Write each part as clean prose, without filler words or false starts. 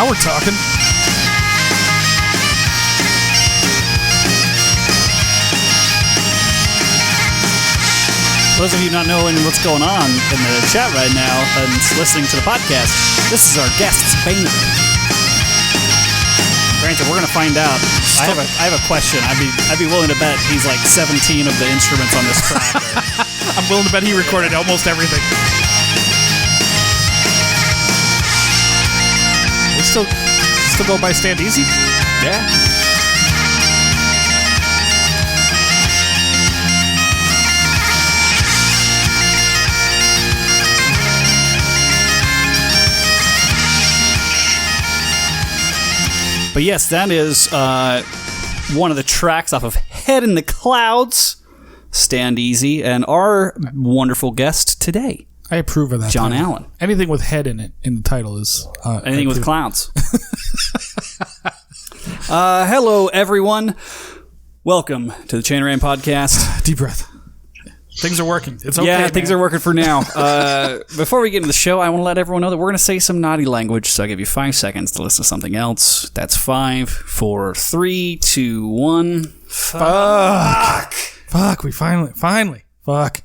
Now we're talking. For those of you not knowing what's going on in the chat right now and listening to the podcast, this is our guest's band. Granted, we're going to find out. I have a question. I'd be willing to bet he's like 17 of the instruments on this track. I'm willing to bet he recorded almost everything. We still go by Stand Easy? Yeah. But yes, that is one of the tracks off of Head in the Clouds, Stand Easy, and our wonderful guest today. I approve of that. John Allan. Anything with head in it, in the title is... anything with clouds. Hello, everyone. Welcome to the Chain Ran Podcast. Deep breath. Things are working. It's okay, Yeah, things are working for now. Before we get into the show, I want to let everyone know that we're going to say some naughty language, so I'll give you 5 seconds to listen to something else. That's 5, 4, 3, 2, 1. Fuck. Fuck, we finally. Fuck. Fuck.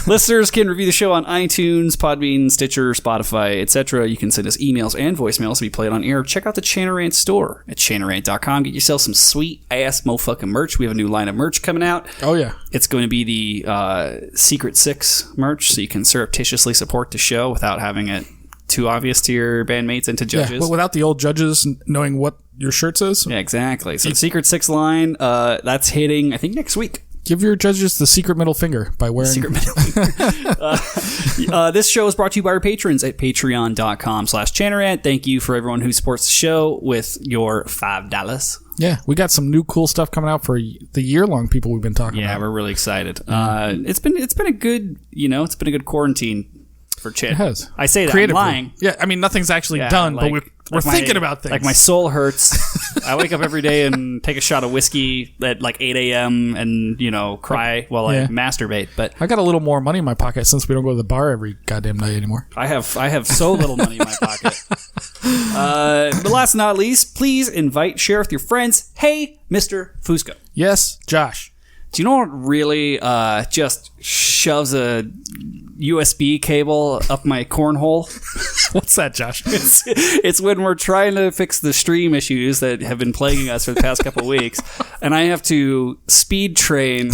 Listeners can review the show on iTunes, Podbean, Stitcher, Spotify, etc. You can send us emails and voicemails to be played on air. Check out the Chanarant store at chanarant.com. Get yourself some sweet-ass motherfucking merch. We have a new line of merch coming out. Oh, yeah. It's going to be the Secret Six merch, so you can surreptitiously support the show without having it too obvious to your bandmates and to judges. Yeah, but without the old judges knowing what your shirt says. Yeah, exactly. So the Secret Six line, that's hitting, I think, next week. Give your judges the secret middle finger by wearing... Secret middle finger. This show is brought to you by our patrons at patreon.com/Chanarant. Thank you for everyone who supports the show with your $5. Yeah, we got some new cool stuff coming out for the year-long people we've been talking about. Yeah, we're really excited. It's been a good, it's been a good quarantine for Chan. It has. I say that, creatively. I'm lying. Yeah, I mean, nothing's actually done, but we're thinking about things. Like, my soul hurts. I wake up every day and take a shot of whiskey at like 8 a.m. and, cry while I masturbate. But I got a little more money in my pocket since we don't go to the bar every goddamn night anymore. I have so little money in my pocket. But last but not least, please share with your friends. Hey, Mr. Fusco. Yes, Josh. Do you know what really just shoves a USB cable up my cornhole? What's that, Josh? It's when we're trying to fix the stream issues that have been plaguing us for the past couple of weeks, and I have to speed train.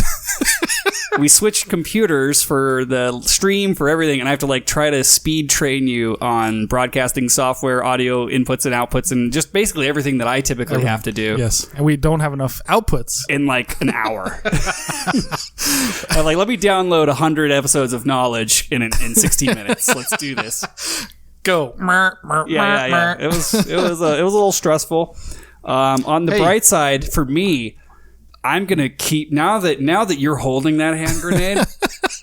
We switched computers for the stream, for everything, and I have to try to speed train you on broadcasting software, audio inputs and outputs, and just basically everything that I typically have to do. Yes, and we don't have enough outputs. In an hour. I'm let me download 100 episodes of knowledge in 16 minutes. Let's do this. Go. Yeah. It was a little stressful. On the bright side, for me, I'm gonna keep now that you're holding that hand grenade.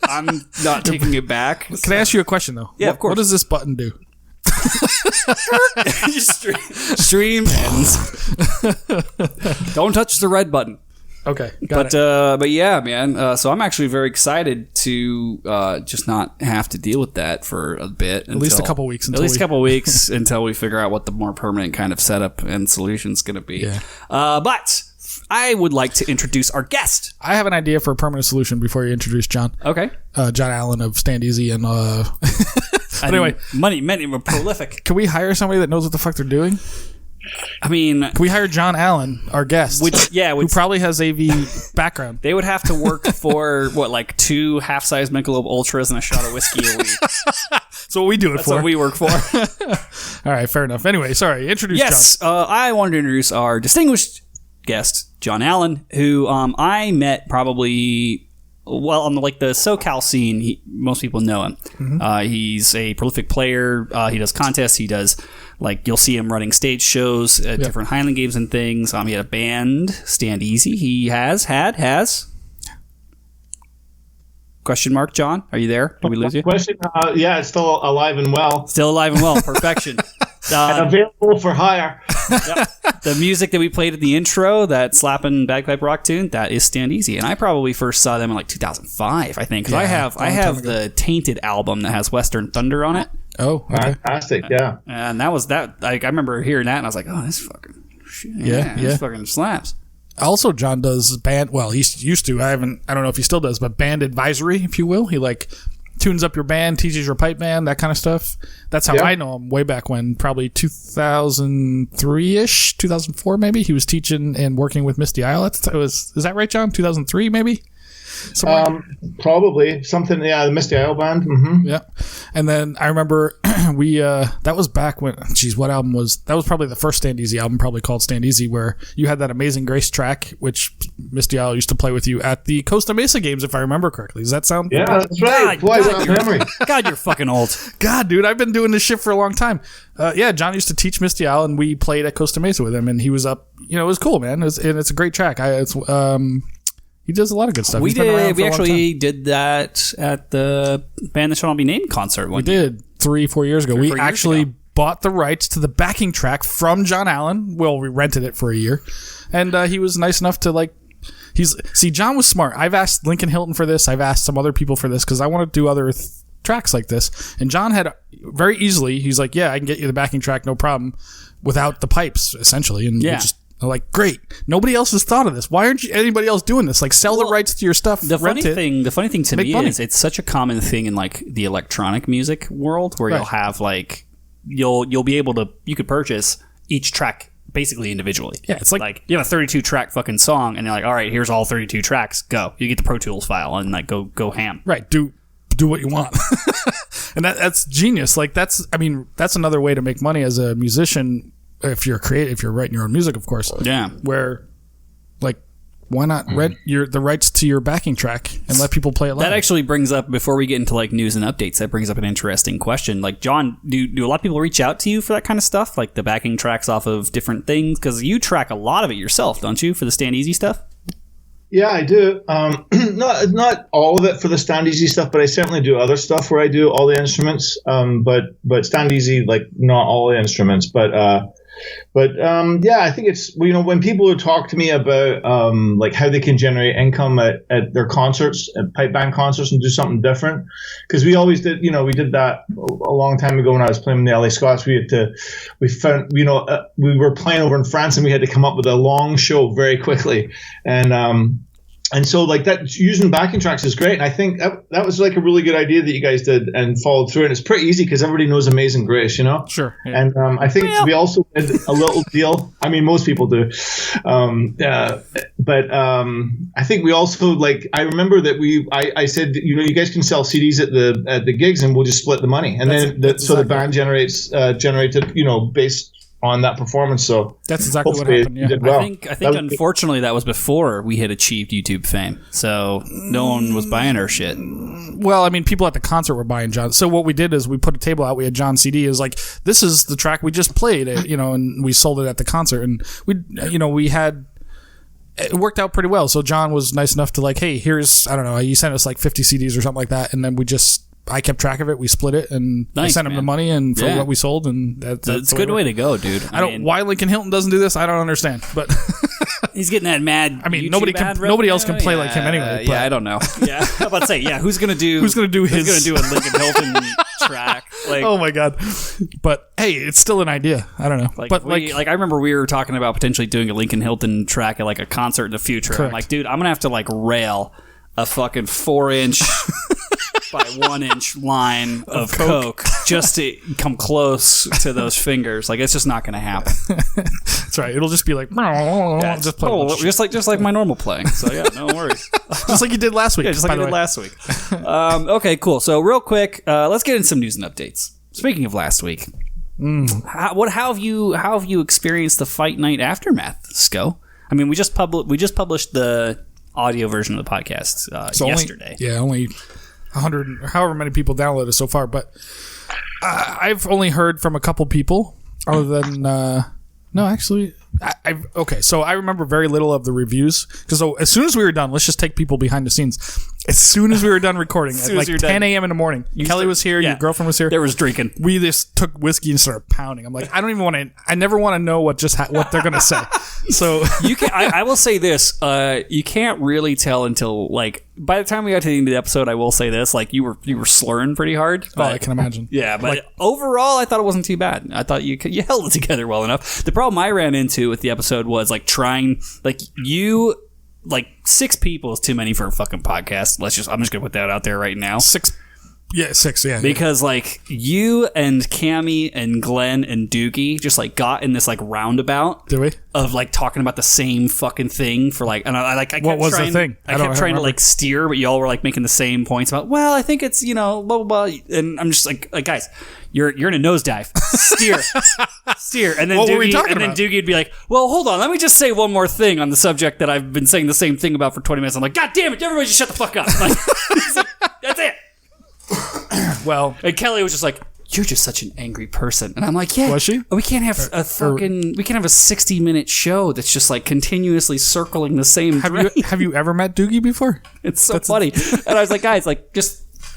I'm not taking it back. Can I ask you a question though? Yeah, of course. What does this button do? Stream ends. Don't touch the red button. Okay, got it. But yeah, man. So I'm actually very excited to just not have to deal with that for a bit. At least a couple weeks. Until we figure out what the more permanent kind of setup and solution is going to be. Yeah. But I would like to introduce our guest. I have an idea for a permanent solution before you introduce John. Okay. John Allan of Stand Easy and... But anyway. Many prolific. Can we hire somebody that knows what the fuck they're doing? I mean... Can we hire John Allan, our guest? Who probably has AV background. They would have to work for, 2 half-size Michelob Ultras and a shot of whiskey a week. That's what we do it for. That's what we work for. All right, fair enough. Anyway, sorry. Introduce John. Yes, I wanted to introduce our distinguished guest, John Allan, who I met probably... Well, on the SoCal scene, most people know him. Mm-hmm. He's a prolific player. He does contests. He does, you'll see him running stage shows at different Highland Games and things. He had a band, Stand Easy. He has. Question mark, John? Are you there? Did we lose you? Question? Yeah, it's still alive and well. Still alive and well. Perfection. And available for hire. Yep. The music that we played at the intro, that slapping bagpipe rock tune, that is Stand Easy. And I probably first saw them in like 2005, I think. Because I have the Tainted album that has Western Thunder on it. Oh, okay. Fantastic, yeah. And that was that. Like, I remember hearing that and I was like, oh, this fucking shit. Yeah. This fucking slaps. Also, John does band. Well, he used to. I don't know if he still does, but band advisory, if you will. He like tunes up your band, teaches your pipe band, that kind of stuff. That's how I know him way back when, probably 2003-ish, 2004 maybe. He was teaching and working with Misty Isle. Is that right, John? 2003 maybe? Probably something. Yeah, the Misty Isle band. Mm-hmm. Yeah, and then I remember we that was back when. What album was that? Was probably the first Stand Easy album, probably called Stand Easy, where you had that Amazing Grace track, which Misty Isle used to play with you at the Costa Mesa games, if I remember correctly. Does that sound? Yeah, that's right. God, you're fucking old. God, dude, I've been doing this shit for a long time. John used to teach Misty Isle, and we played at Costa Mesa with him, and he was up. It was cool, man. And it's a great track. He does a lot of good stuff. We actually did that at the Band That Shall Not Be Named concert. We did 3-4 years ago. We actually bought the rights to the backing track from John Allan. Well, we rented it for a year, and he was nice enough to John was smart. I've asked Lincoln Hilton for this. I've asked some other people for this because I want to do other tracks like this. And John had very easily. He's like, "Yeah, I can get you the backing track, no problem, without the pipes, essentially." And we just. I'm like, great. Nobody else has thought of this. Why aren't anybody else doing this? Like, sell the rights to your stuff. The funny thing to me is it's such a common thing in like the electronic music world where you'll have like you'll be able to could purchase each track basically individually. Yeah, it's like you have a 32 track fucking song and you're like, all right, here's all 32 tracks. Go. You get the Pro Tools file and like go ham. Right. Do what you want. And that's genius. Like that's another way to make money as a musician. If you're creative, if you're writing your own music, of course. Yeah. Where, like, why not rent the rights to your backing track and let people play it live? That actually brings up, before we get into like news and updates, that brings up an interesting question. Like, John, do a lot of people reach out to you for that kind of stuff? Like the backing tracks off of different things? Because you track a lot of it yourself, don't you, for the Stand Easy stuff? Yeah, I do. Not all of it for the Stand Easy stuff, but I certainly do other stuff where I do all the instruments. But Stand Easy, like not all the instruments, But I think it's, when people talk to me about like how they can generate income at their concerts, at pipe band concerts, and do something different, because we always did, we did that a long time ago when I was playing in the LA Scots. We were playing over in France and we had to come up with a long show very quickly, and so like that, using backing tracks is great. And I think that was like a really good idea that you guys did and followed through. And it's pretty easy because everybody knows Amazing Grace, Sure. Yeah. And I think we also did a little deal. I mean, most people do. But I think we also I remember that I said, you guys can sell CDs at the gigs and we'll just split the money. And the band generated, based on that performance. So that's exactly what happened. Yeah. Well. I think unfortunately that was before we had achieved YouTube fame, so no one was buying our shit. Well, I mean, people at the concert were buying John. So what we did is we put a table out. We had John's CD. It was like, this is the track we just played, and we sold it at the concert. And we had. It worked out pretty well. So John was nice enough to hey, here's, I don't know, he sent us like 50 CDs or something like that, and then I kept track of it. We split it, and I sent him the money and for what we sold, and that's a good way to go, dude. Why Lincoln Hilton doesn't do this, I don't understand, but he's getting that mad. I mean, nobody else can play like him anyway. Yeah, I don't know. Yeah, I'm about to say, who's gonna do a Lincoln Hilton track? Oh my god! But hey, it's still an idea. I don't know. I remember we were talking about potentially doing a Lincoln Hilton track at like a concert in the future. Correct. I'm like, dude, I'm gonna have to rail a fucking 4-inch by 1-inch line of coke just to come close to those fingers. It's just not going to happen. That's right. It'll just be like, just like my normal playing. So yeah, no worries. Just like you did last week. Yeah, just like I did last week. Okay, cool. So real quick, let's get into some news and updates. Speaking of last week, how have you experienced the Fight Night aftermath, Sco? I mean, we just published the audio version of the podcast yesterday. Only 100, however many people downloaded so far, but I've only heard from a couple people other than Okay, so I remember very little of the reviews because as soon as we were done, let's just take people behind the scenes. As soon as we were done recording, at like 10 a.m. in the morning, Kelly was here, your girlfriend was here. There was drinking. We just took whiskey and started pounding. I'm like, I don't even want to. I never want to know what what they're gonna say. So you can. I will say this. You can't really tell until like by the time we got to the end of the episode. I will say this: like you were slurring pretty hard. But, I can imagine. Yeah, but overall, I thought it wasn't too bad. I thought you held it together well enough. The problem I ran into with the episode was like trying like you. Like 6 people is too many for a fucking podcast. I'm just gonna put that out there right now. 6. Yeah, 6. Yeah, because like you and Cammy and Glenn and Doogie just like got in this like roundabout. Did we? Of like talking about the same fucking thing for like, and I kept what was trying, the thing? I kept trying to like steer, but y'all were like making the same points about. Well, I think it's blah blah blah, and I'm just like guys. You're in a nosedive. Steer. And then what were we Doogie, talking and then about? Doogie'd be like, well, hold on, let me just say one more thing on the subject that I've been saying the same thing about for 20 minutes. I'm like, God damn it, everybody just shut the fuck up. Like, that's it. Well, and Kelly was just like, you're just such an angry person. And I'm like, yeah. Was she? We can't have we can't have a 60-minute show that's just like continuously circling the same have you ever met Doogie before? It's so funny. And I was like, guys, like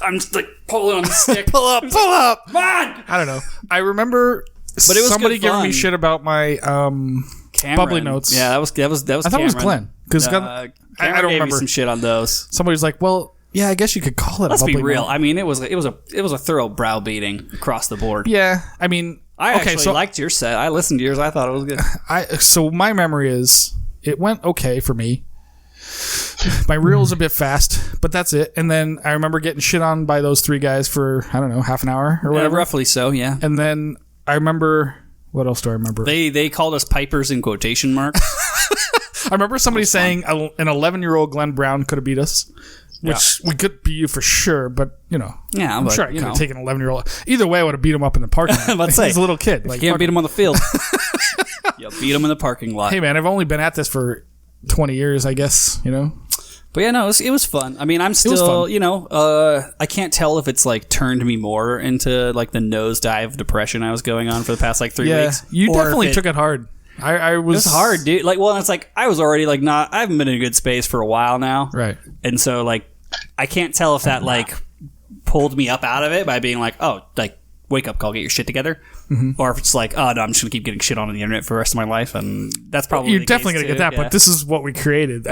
I'm just like pulling on the stick. Pull up. Come on! I don't know. I remember but it was somebody giving me fun. shit about my bubbly notes. Yeah, that was I thought it was Glenn. Because I don't gave remember me some shit on those. Somebody's like, well, yeah, I guess you could call it Let's a bubbly be real. note. I mean, it was a thorough browbeating across the board. Yeah, I mean, I actually liked your set. I listened to yours. I thought it was good. So my memory is it went okay for me. My reel is a bit fast, but that's it. And then I remember getting shit on by those 3 guys for, I don't know, half an hour or whatever. Roughly so, yeah. And then I remember, what else do I remember? They called us pipers in quotation marks. I remember somebody saying an 11-year-old Glenn Brown could have beat us, which we could beat you for sure, but, yeah, I'm sure I could have taken an 11-year-old. Either way, I would have beat him up in the parking lot. Let's say. He's a little kid. Like, you can't beat him on the field. You beat him in the parking lot. Hey, man, I've only been at this for 20 years, I guess, But yeah, no, it was fun. I mean, I'm still, I can't tell if it's like turned me more into like the nosedive depression I was going on for the past like 3 weeks. You definitely took it hard. It was hard, dude. Like, well, it's like I was already like I haven't been in a good space for a while now, right? And so like I can't tell if that like pulled me up out of it by being like, oh, like wake up call, get your shit together. Mm-hmm. Or if it's like, oh no, I'm just gonna keep getting shit on the internet for the rest of my life, and that's probably you're definitely gonna get that. Yeah. But this is what we created.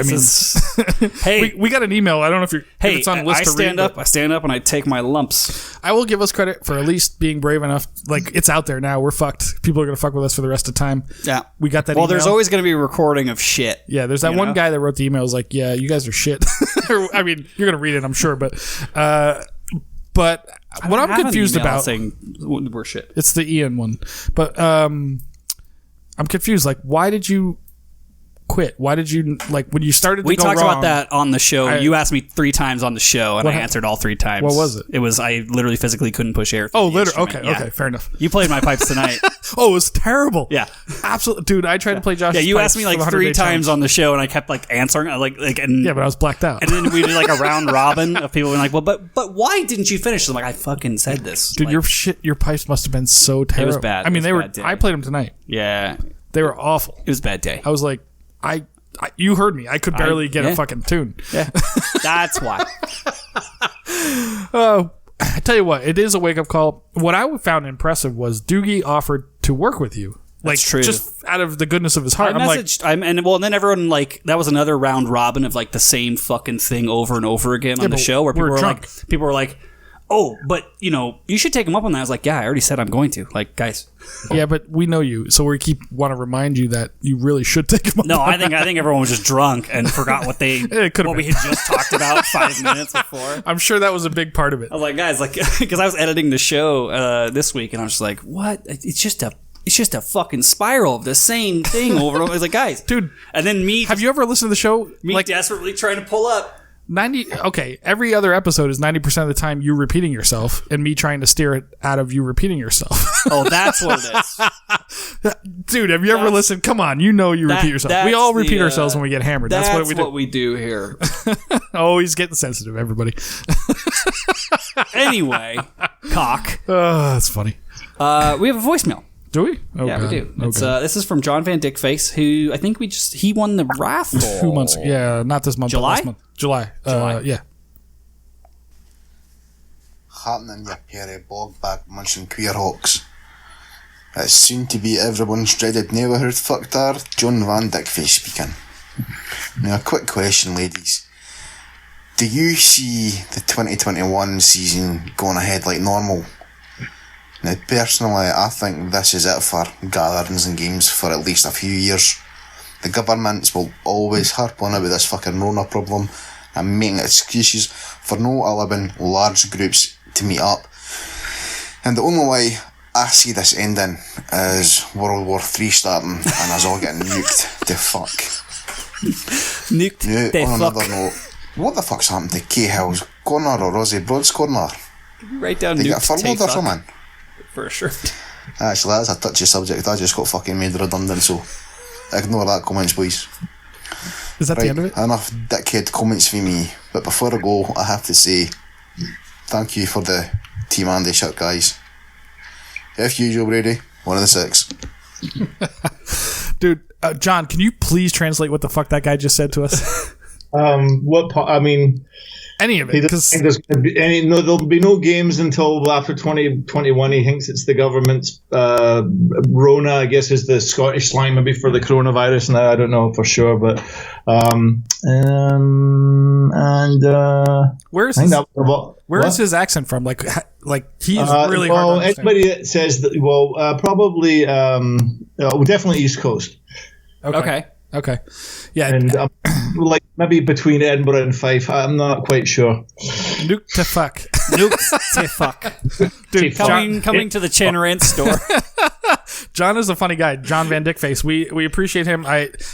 Hey, we got an email. I don't know if it's on list to read. I stand up and I take my lumps. I will give us credit for at least being brave enough. Like it's out there now. We're fucked. People are gonna fuck with us for the rest of the time. Yeah, we got that. Well, email. There's always gonna be a recording of shit. Yeah, there's that one guy that wrote the email. Was like, yeah, you guys are shit. I mean, you're gonna read it, I'm sure, but. What I'm confused about saying we're shit. It's the Ian one, but I'm confused. Like, why did you quit? Why did you when you started? We to go talked wrong, about that on the show. You asked me 3 times on the show, and I answered all 3 times. What was it? It was I literally physically couldn't push air. Oh, literally. Okay, fair enough. You played my pipes tonight. Oh, it was terrible. Yeah, absolutely, dude. I tried to play Josh's. Yeah, you pipes asked me like 3 times on the show, and I kept like answering. And yeah, but I was blacked out. And then we did like a round robin of people being like, well, but why didn't you finish? I'm like, I fucking said this, dude. Your pipes must have been so terrible. It was bad. I mean, I played them tonight. Yeah, they were awful. It was a bad day. I was like, you heard me. I could barely get a fucking tune. Yeah, that's why. I tell you what, it is a wake up call. What I found impressive was Doogie offered to work with you. That's true. Just out of the goodness of his heart. And then everyone that was another round robin of like the same fucking thing over and over again on the show where people were like, oh, but you should take him up on that. I was like, yeah, I already said I'm going to. Like, guys. Yeah, but we know you, so we want to remind you that you really should take him up. No, I think everyone was just drunk and forgot what we had just talked about 5 minutes before. I'm sure that was a big part of it. I was like, guys, because I was editing the show this week, and I was just like, what? It's just a fucking spiral of the same thing over and over. I was like, guys, dude. And then have you ever listened to the show? Me desperately trying to pull up. Every other episode is 90% of the time you repeating yourself and me trying to steer it out of you repeating yourself. Oh, that's what it is. Dude, have you ever listened? Come on, you repeat yourself. We all repeat ourselves when we get hammered. That's what we do here. Always getting sensitive, everybody. Anyway, cock. Oh, that's funny. We have a voicemail Do we? Oh, Yeah, God. we do. Oh, It's God. this is from John Van Dickface, who I think he won the raffle 2 months. Yeah, not this month. July? But last month. July. Yeah. Happening, you pair of bog-back munching queer hawks. It's soon to be everyone's dreaded neighbourhood fucktard, John Van Dickface speaking. Now, a quick question, ladies. Do you see the 2021 season going ahead like normal? Now, personally, I think this is it for gatherings and games for at least a few years. The governments will always harp on about this fucking Rona problem and making excuses for no allowing large groups to meet up. And the only way I see this ending is World War III starting and us all getting nuked to fuck. Nuked Now, Tae on another F. note, what the fuck's happened to Cahill's corner or Rosie Broad's corner? Write down Did you get Nuked Tae furloughed or F something? for a shirt. Actually, that's a touchy subject. I just got fucking made redundant, so ignore that comments, please. Is that Right, the end of it? enough dickhead comments for me. But before I go, I have to say thank you for the Team Andy shirt, guys. If usual, Brady, one of the six. Dude, John, can you please translate what the fuck that guy just said to us? I mean, Any of he it. doesn't 'Cause think there's going to be any. No, there'll be no games until after 2021. He thinks it's the government's Rona. I guess is the Scottish slang maybe for the coronavirus. Now I don't know for sure, but where's I think his, that was about. where what? is his accent from? Like he is really well, hard to understand. anybody that says that, probably, definitely East Coast, Okay. Yeah. and like maybe between Edinburgh and Fife. I'm not quite sure. Nuked to fuck. Nuked Tae fuck. Dude, Coming to the Chin Rant store. John is a funny guy. John Van Dickface. We appreciate him.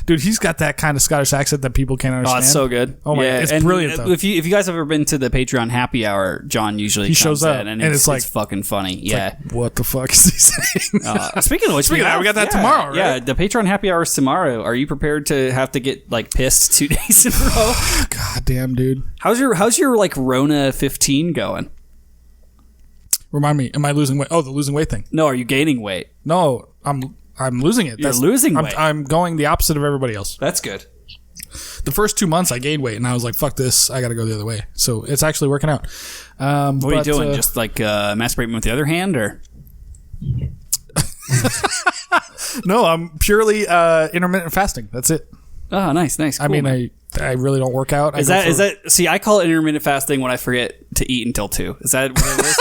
Dude, he's got that kind of Scottish accent that people can't Oh, understand. it's so good. Oh my, it's and brilliant though. If you guys have ever been to the Patreon happy hour, John usually He comes shows up, in, and and it's like- it's fucking funny. It's Yeah. like, what the fuck is he saying? Speaking of which, Speaking of that, we got that tomorrow, right? Yeah, the Patreon happy hour is tomorrow. Are you prepared to have to get like pissed 2 days in a row? God damn, dude. How's your like Rona 15 going? Remind me, am I losing weight? Oh, the losing weight thing. No, are you gaining weight? No, I'm losing it. You're losing weight. I'm going the opposite of everybody else. That's good. The first 2 months I gained weight and I was like, fuck this, I gotta go the other way. So it's actually working out. What are you doing? Just like masturbating with the other hand, or? No, I'm purely intermittent fasting. That's it. Oh, nice. Cool, I mean, man. I really don't work out. Is that? See, I call it intermittent fasting when I forget to eat until 2. Is that what it is?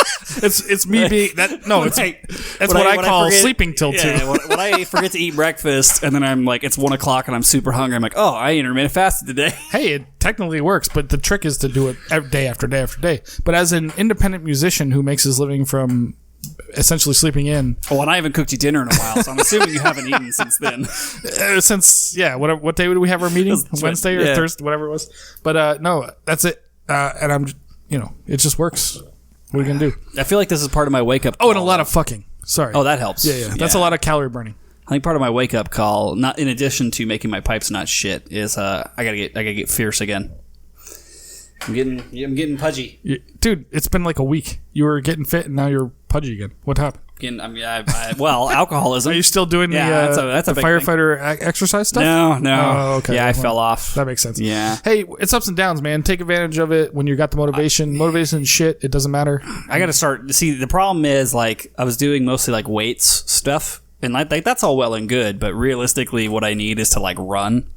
it's me being that. No, it's that's what I call sleeping till 2. Yeah, when I forget to eat breakfast and then I'm like, it's 1 o'clock and I'm super hungry. I'm like, oh, I intermittent fasted today. Hey, it technically works, but the trick is to do it day after day after day. But as an independent musician who makes his living from essentially sleeping in, Well, and I haven't cooked you dinner in a while, so I'm assuming you haven't eaten since then. what day did we have our meeting? Wednesday or yeah. Thursday, whatever it was. But no, that's it. And I'm, it just works. What are you gonna do? I feel like this is part of my wake up. Oh, and a lot of fucking. Sorry. Oh, that helps. Yeah. That's a lot of calorie burning. I think part of my wake up call, not in addition to making my pipes not shit, is I gotta get fierce again. I'm getting pudgy. Dude, it's been like a week. You were getting fit and now you're pudgy again. What happened? Alcoholism. Are you still doing that's a the big firefighter exercise stuff? No. Oh, okay. Yeah, I Well, fell off. That makes sense. Yeah. Hey, it's ups and downs, man. Take advantage of it when you got the motivation. Motivation shit. It doesn't matter. I got to start. See, the problem is like I was doing mostly like weights stuff, and like that's all well and good, but realistically, what I need is to like run.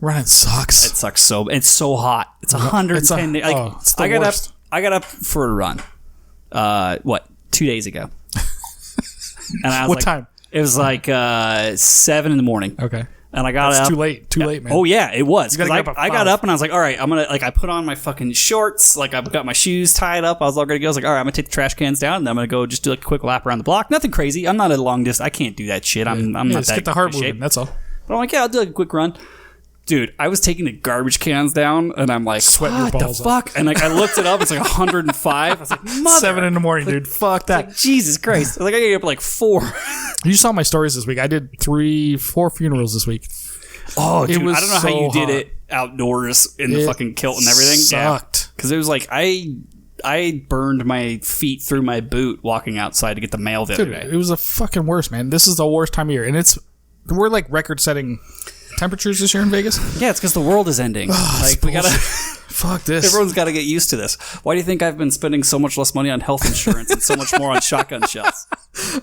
Running sucks. It sucks so. It's so hot. It's 110. it's the I got worst. up. I got up for a run. 2 days ago. And I was What like, time? It was like 7 in the morning. Okay. And I got That's up. too late. Too late, man. Oh yeah, it was. You gotta 'Cause get up at I got 5. up and I was like, all right, I'm gonna I put on my fucking shorts, like I've got my shoes tied up. I was all gonna go. I was like, all right, I'm gonna take the trash cans down and I'm gonna go just do like a quick lap around the block. Nothing crazy. I'm not at a long distance. I can't do that shit. I'm not Just that get the heart in shape. moving. That's all. But I'm like, yeah, I'll do like a quick run. Dude, I was taking the garbage cans down, and I'm like, Sweating your what the balls off. fuck? And like, I looked it up. It's like 105. I was like, mother. 7 in the morning, dude. Fuck that. Like, Jesus Christ. I was like, I got up at like 4. You saw my stories this week. I did 4 funerals this week. Oh, dude, was I don't know how you so did hot. it outdoors in the fucking kilt and everything. Sucked. Because it was like, I I burned my feet through my boot walking outside to get the mail the other day. It was the fucking worst, man. This is the worst time of year, and we're like record-setting temperatures this year in Vegas. Yeah, it's because the world is ending. We gotta. Fuck this. Everyone's got to get used to this. Why do you think I've been spending so much less money on health insurance and so much more on shotgun shells?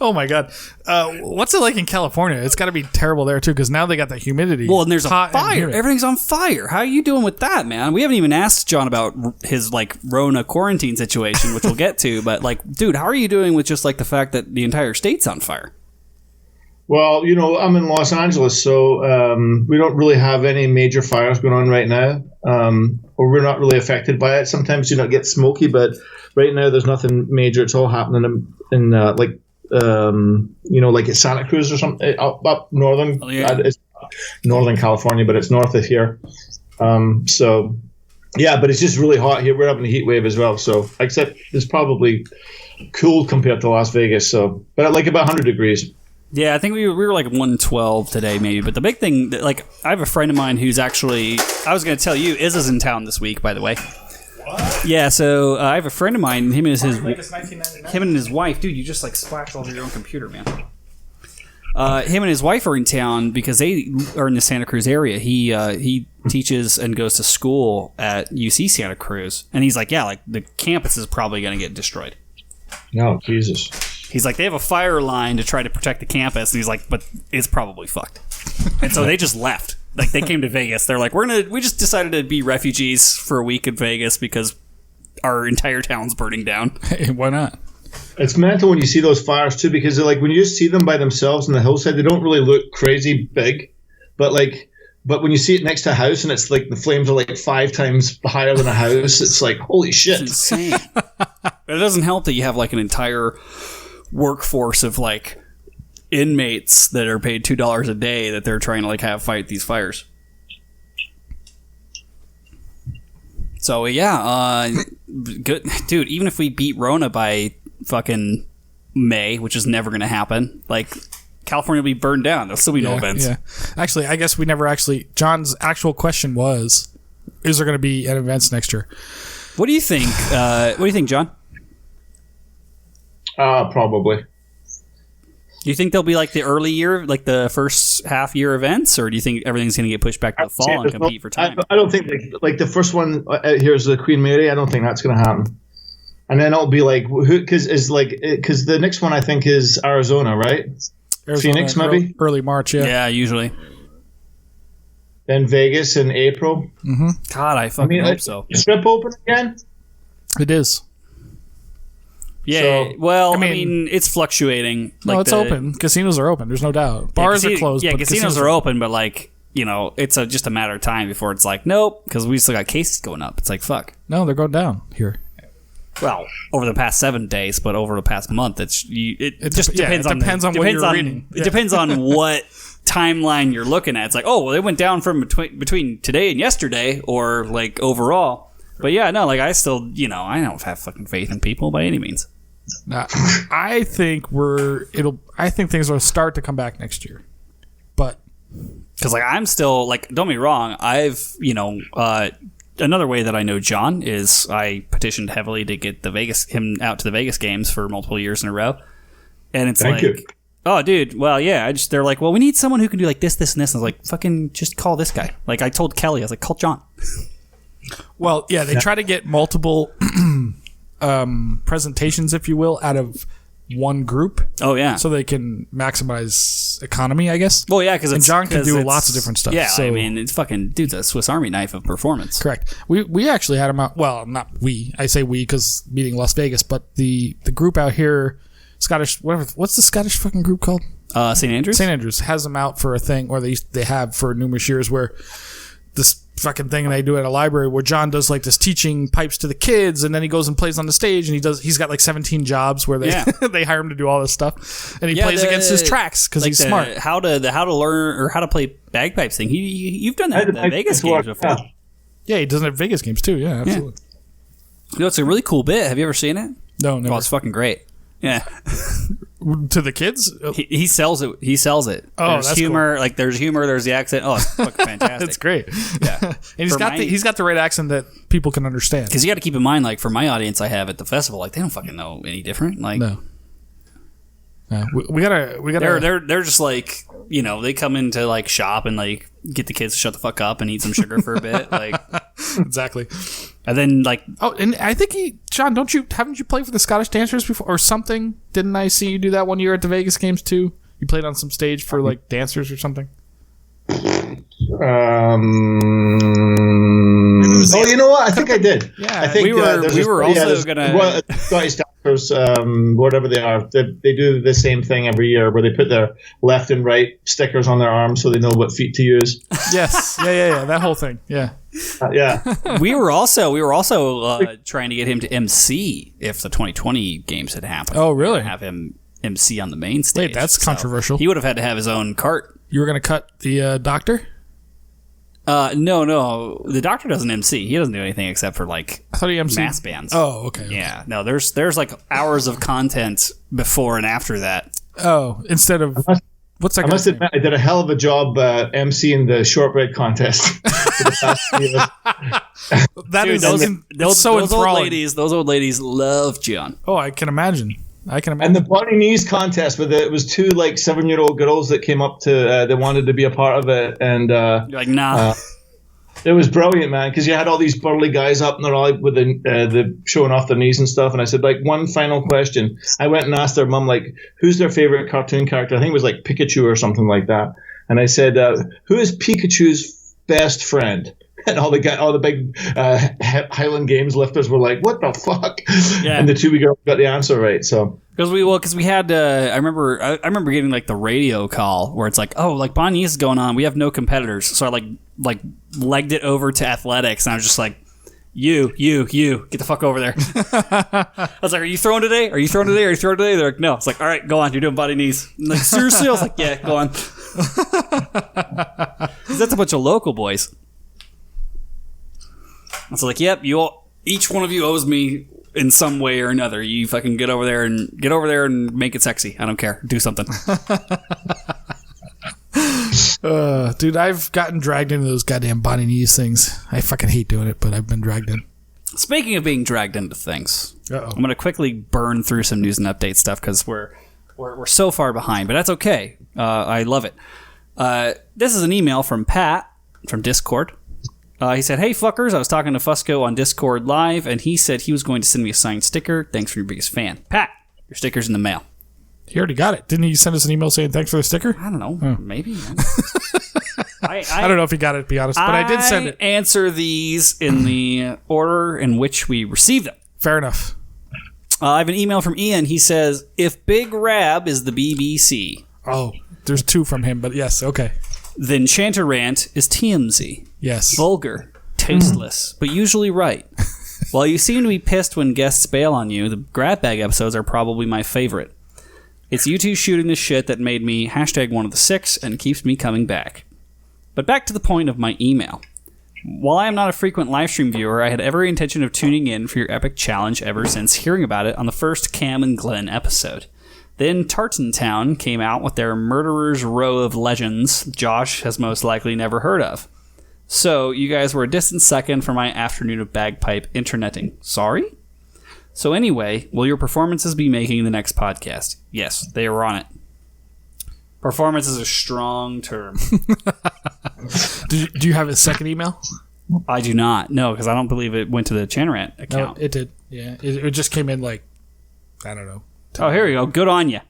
Oh my god, what's it like in California? It's got to be terrible there too, because now they got that humidity. Well, and there's a fire. Everything's on fire. How are you doing with that, man? We haven't even asked John about his like Rona quarantine situation, which we'll get to. But like, dude, how are you doing with just like the fact that the entire state's on fire? Well, I'm in Los Angeles, so we don't really have any major fires going on right now, or we're not really affected by it. Sometimes get smoky, but right now there's nothing major. It's all happening in like at Santa Cruz or something up northern. Oh, yeah. It's northern California, but it's north of here. So yeah, but it's just really hot here. We're having a heat wave as well. So except it's probably cool compared to Las Vegas. So, but like about 100 degrees. Yeah, I think we were like 112 today, maybe. But the big thing, like, I have a friend of mine who's actually, I was going to tell you, is in town this week, by the way. What? Yeah, so I have a friend of mine, him and his wife, dude, you just like splashed all over your own computer, man. Him and his wife are in town because they are in the Santa Cruz area. He teaches and goes to school at UC Santa Cruz, and he's like, yeah, like the campus is probably going to get destroyed. Oh, Jesus. He's like, they have a fire line to try to protect the campus. And he's like, but it's probably fucked. And so they just left. Like, they came to Vegas. They're like, we just decided to be refugees for a week in Vegas because our entire town's burning down. Hey, why not? It's mental when you see those fires, too, because they're like, when you just see them by themselves on the hillside, they don't really look crazy big. But when you see it next to a house and it's like the flames are like 5 times higher than a house, it's like, holy shit. It's insane. It doesn't help that you have like an entire workforce of like inmates that are paid $2 a day that they're trying to like have fight these fires. So yeah, good dude. Even if we beat Rona by fucking May, which is never going to happen, like California will be burned down. There'll still be no events. Yeah, actually, I guess we never actually. John's actual question was, "Is there going to be an events next year?" What do you think? What do you think, John? Probably. Do you think they'll be like the early year, like the first half year events, or do you think everything's going to get pushed back to the fall and compete for time? I don't think like the first one here's the Queen Mary. I don't think that's going to happen. And then it'll be like because the next one I think is Arizona, right? Arizona, Phoenix maybe early March. Yeah, usually. Then Vegas in April. Mm-hmm. God, I hope so. Strip open again? It is. Yeah, so, well, I mean, it's fluctuating. No, like it's open. Casinos are open. There's no doubt. Bars are closed. Yeah, casinos are open, but like, it's just a matter of time before it's like, nope, because we still got cases going up. It's like, fuck. No, they're going down here. Well, over the past 7 days, but over the past month, it just depends on what you're reading. It depends on what timeline you're looking at. It's like, oh, well, it went down from between today and yesterday, or like overall. But yeah, no, like I still, I don't have fucking faith in people by any means. Nah, I think things will start to come back next year, but because like I'm still like, don't be wrong, I've another way that I know John is I petitioned heavily to get him out to the Vegas games for multiple years in a row, and it's Thank you. Oh, dude. Well, yeah. They're like, well, we need someone who can do like this, and this. And I was like, fucking, just call this guy. Like I told Kelly, I was like, call John. Well, yeah, they try to get multiple presentations, if you will, out of one group. Oh, yeah. So they can maximize economy, I guess. Well, yeah, because John can do lots of different stuff. Yeah, so. I mean, it's fucking, dude's a Swiss Army knife of performance. Correct. We actually had him out. Well, not we. I say we because meeting Las Vegas, but the group out here, Scottish, whatever. What's the Scottish fucking group called? St. Andrews? St. Andrews has them out for a thing, or they have for numerous years, where this fucking thing they do at a library where John does like this teaching pipes to the kids, and then he goes and plays on the stage, and he's got like 17 jobs where they they hire him to do all this stuff, and he plays against his tracks because he's smart. How to learn or how to play bagpipes thing. You've done that at the Vegas games before. Yeah, he does it at Vegas games too. Yeah, absolutely. It's a really cool bit. Have you ever seen it? No, never. Oh, it's fucking great. Yeah. To the kids? He sells it. He sells it. Oh, there's that's humor. Cool. Like there's humor. There's the accent. Oh, it's fucking fantastic. It's great. Yeah, and he's got the right accent that people can understand. Because you got to keep in mind, like for my audience, I have at the festival, like they don't fucking know any different. Like no. We gotta. They're just like, you know, they come in to like shop and like get the kids to shut the fuck up and eat some sugar for a bit, like exactly. And then like, oh, and I think John, haven't you played for the Scottish Dancers before or something? Didn't I see you do that one year at the Vegas Games too? You played on some stage for like dancers or something. Oh, you know what? I think I did. Yeah, I think we were also gonna Scottish Dancers, whatever they are. They do the same thing every year, where they put their left and right stickers on their arms so they know what feet to use. Yes, yeah, that whole thing. Yeah, yeah. we were also trying to get him to MC if the 2020 games had happened. Oh, really? Have him MC on the main stage. Wait, that's controversial. He would have had to have his own cart. You were going to cut the doctor? No. The doctor doesn't MC. He doesn't do anything except for like I thought he MC mass bands. Oh, okay. Yeah. No, there's like hours of content before and after that. Oh, instead of what's that? I must admit, I did a hell of a job MCing the shortbread contest. For the past few years. That Dude, is those so old enthralling. Those old ladies love John. Oh, I can imagine. And the Bunny Knees contest, it was two like 7-year-old girls that came up to they wanted to be a part of it, and you're like, nah. It was brilliant, man, because you had all these burly guys up and they're all with the showing off their knees and stuff. And I said, like, one final question. I went and asked their mum, like, who's their favorite cartoon character? I think it was like Pikachu or something like that. And I said, who is Pikachu's best friend? And all the big Highland Games lifters were like, "What the fuck?" Yeah. And the two girls got the answer right. So because we had I remember getting like the radio call where it's like, oh, like Bonnie is going on. We have no competitors, so I like legged it over to athletics, and I was just like, you get the fuck over there. I was like, are you throwing today? They're like, no. It's like, all right, go on. You're doing body knees. I'm like, seriously? I was like, yeah, go on. 'Cause that's a bunch of local boys. It's like, yep, each one of you owes me in some way or another. You fucking get over there and make it sexy. I don't care. Do something. Dude, I've gotten dragged into those goddamn body knees things. I fucking hate doing it, but I've been dragged in. Speaking of being dragged into things, Uh-oh. I'm going to quickly burn through some news and update stuff because we're so far behind, but that's okay. I love it. This is an email from Pat from Discord. He said, hey, fuckers, I was talking to Fusco on Discord Live, and he said he was going to send me a signed sticker. Thanks for your biggest fan. Pat, your sticker's in the mail. He already got it. Didn't he send us an email saying thanks for the sticker? I don't know. Maybe. I don't know if he got it, to be honest, but I did send it. I answer these in the order in which we received them. Fair enough. I have an email from Ian. He says, if Big Rab is the BBC. Oh, there's two from him, but yes, okay. Then Chantarant is TMZ. Yes. Vulgar, tasteless, but usually right. While you seem to be pissed when guests bail on you, the grab bag episodes are probably my favorite. It's you two shooting the shit that made me #one of the six and keeps me coming back. But back to the point of my email. While I am not a frequent livestream viewer, I had every intention of tuning in for your epic challenge ever since hearing about it on the first Cam and Glenn episode. Then Tartantown came out with their Murderer's Row of Legends Josh has most likely never heard of. So, you guys were a distant second for my afternoon of bagpipe interneting. Sorry? So anyway, will your performances be making the next podcast? Yes, they are on it. Performance is a strong term. Do you have his second email? I do not. No, because I don't believe it went to the Chanarant account. No, it did. Yeah, it just came in like, I don't know. Oh, here we go. Good on you.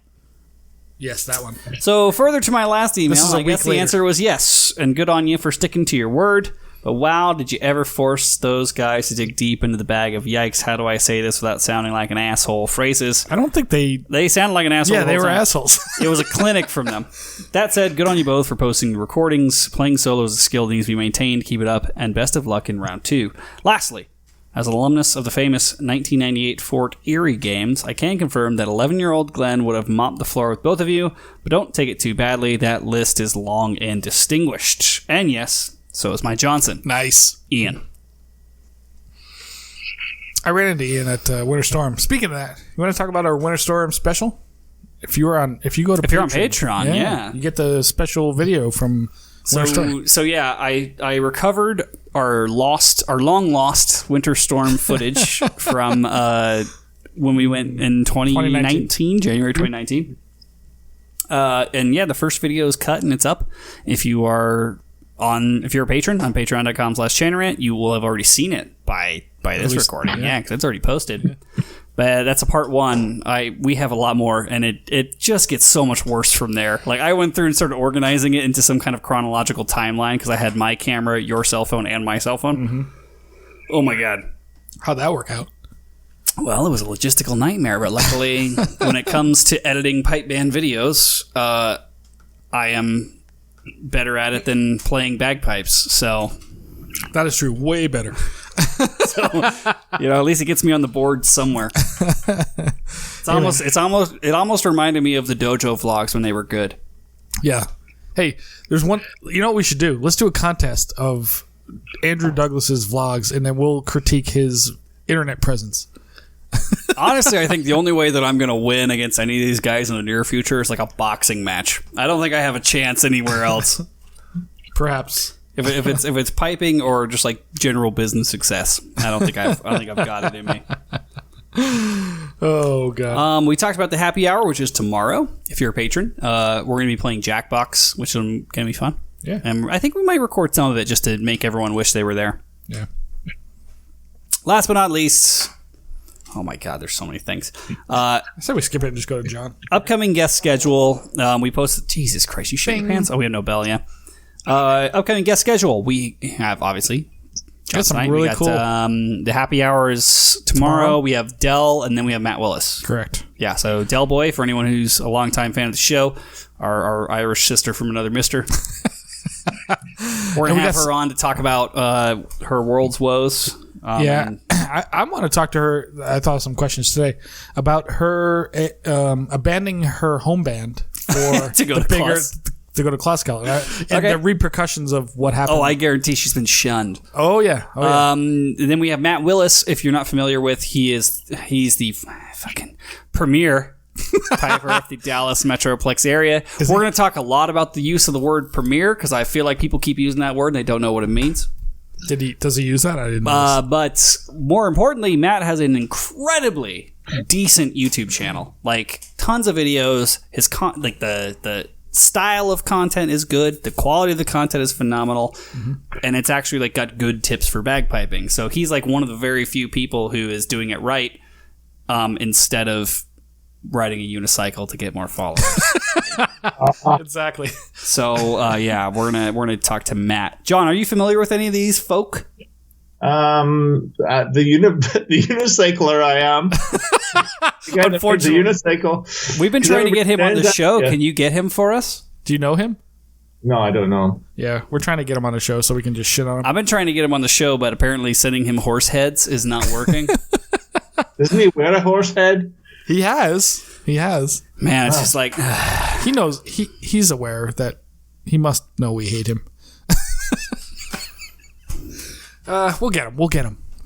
Yes, that one. So further to my last email, I guess the later. answer was yes, and good on you for sticking to your word. But wow, did you ever force those guys to dig deep into the bag of yikes, how do I say this without sounding like an asshole phrases? I don't think They sounded like an asshole. Yeah, the they whole were time. assholes. It was a clinic from them. That said, good on you both for posting recordings. Playing solo is a skill that needs to be maintained. Keep it up, and best of luck in round 2. Lastly, as an alumnus of the famous 1998 Fort Erie Games, I can confirm that 11-year-old Glenn would have mopped the floor with both of you, but don't take it too badly. That list is long and distinguished. And yes, so is my Johnson. Nice. Ian. I ran into Ian at Winter Storm. Speaking of that, you want to talk about our Winter Storm special? if you go to if you're on Patreon, yeah, you get the special video from. So yeah, I recovered our long lost Winter Storm footage from when we went in 2019, January 2019. And yeah, the first video is cut and it's up. If you're a patron on patreon.com/Chanarant, you will have already seen it by this recording. Yeah, because it's already posted. Yeah. But that's a part one. We have a lot more, and it just gets so much worse from there. Like, I went through and started organizing it into some kind of chronological timeline because I had my camera, your cell phone, and my cell phone. Mm-hmm. Oh my god. How'd that work out? Well, it was a logistical nightmare, but luckily, when it comes to editing pipe band videos, I am better at it than playing bagpipes, so... That is true. Way better. So, at least it gets me on the board somewhere. It almost reminded me of the Dojo vlogs when they were good. Yeah. Hey, there's one... You know what we should do? Let's do a contest of Andrew Douglas's vlogs, and then we'll critique his internet presence. Honestly, I think the only way that I'm going to win against any of these guys in the near future is like a boxing match. I don't think I have a chance anywhere else. Perhaps. If it's piping or just like general business success, I don't think I've got it in me. Oh god. We talked about the happy hour, which is tomorrow. If you're a patron, we're going to be playing Jackbox, which is going to be fun. Yeah. And I think we might record some of it just to make everyone wish they were there. Yeah. Last but not least, oh my god, there's so many things. I said we skip it and just go to John. Upcoming guest schedule. We posted. Jesus Christ, you shit your pants. Oh, we have no bell. Yeah. Upcoming guest schedule. We have obviously. Got some really cool. The happy hour is tomorrow. We have Dell, and then we have Matt Willis. Correct. Yeah. So Dell Boy, for anyone who's a longtime fan of the show, our Irish sister from another mister. We're gonna have her on to talk about her world's woes. I want to talk to her. I thought of some questions today about her abandoning her home band for to go to classical and the repercussions of what happened. Oh, I guarantee she's been shunned. Oh yeah. And then we have Matt Willis. If you're not familiar with, he's the fucking premier piper of the Dallas Metroplex area. We're going to talk a lot about the use of the word premier because I feel like people keep using that word and they don't know what it means. Does he use that? I didn't know. But more importantly, Matt has an incredibly decent YouTube channel. Like tons of videos. His the style of content is good. The quality of the content is phenomenal. Mm-hmm. And it's actually like got good tips for bagpiping. So he's like one of the very few people who is doing it right instead of riding a unicycle to get more followers. Exactly. So we're gonna talk to Matt. John, are you familiar with any of these folk? The unicycler I am. Unfortunately, the unicycle. We've been trying to get him on the show. Yeah. Can you get him for us? Do you know him? No, I don't know. Yeah, we're trying to get him on the show so we can just shit on him. I've been trying to get him on the show, but apparently sending him horse heads is not working. Doesn't he wear a horse head? He has. Man, it's just like he knows. He's aware that he must know we hate him. We'll get him.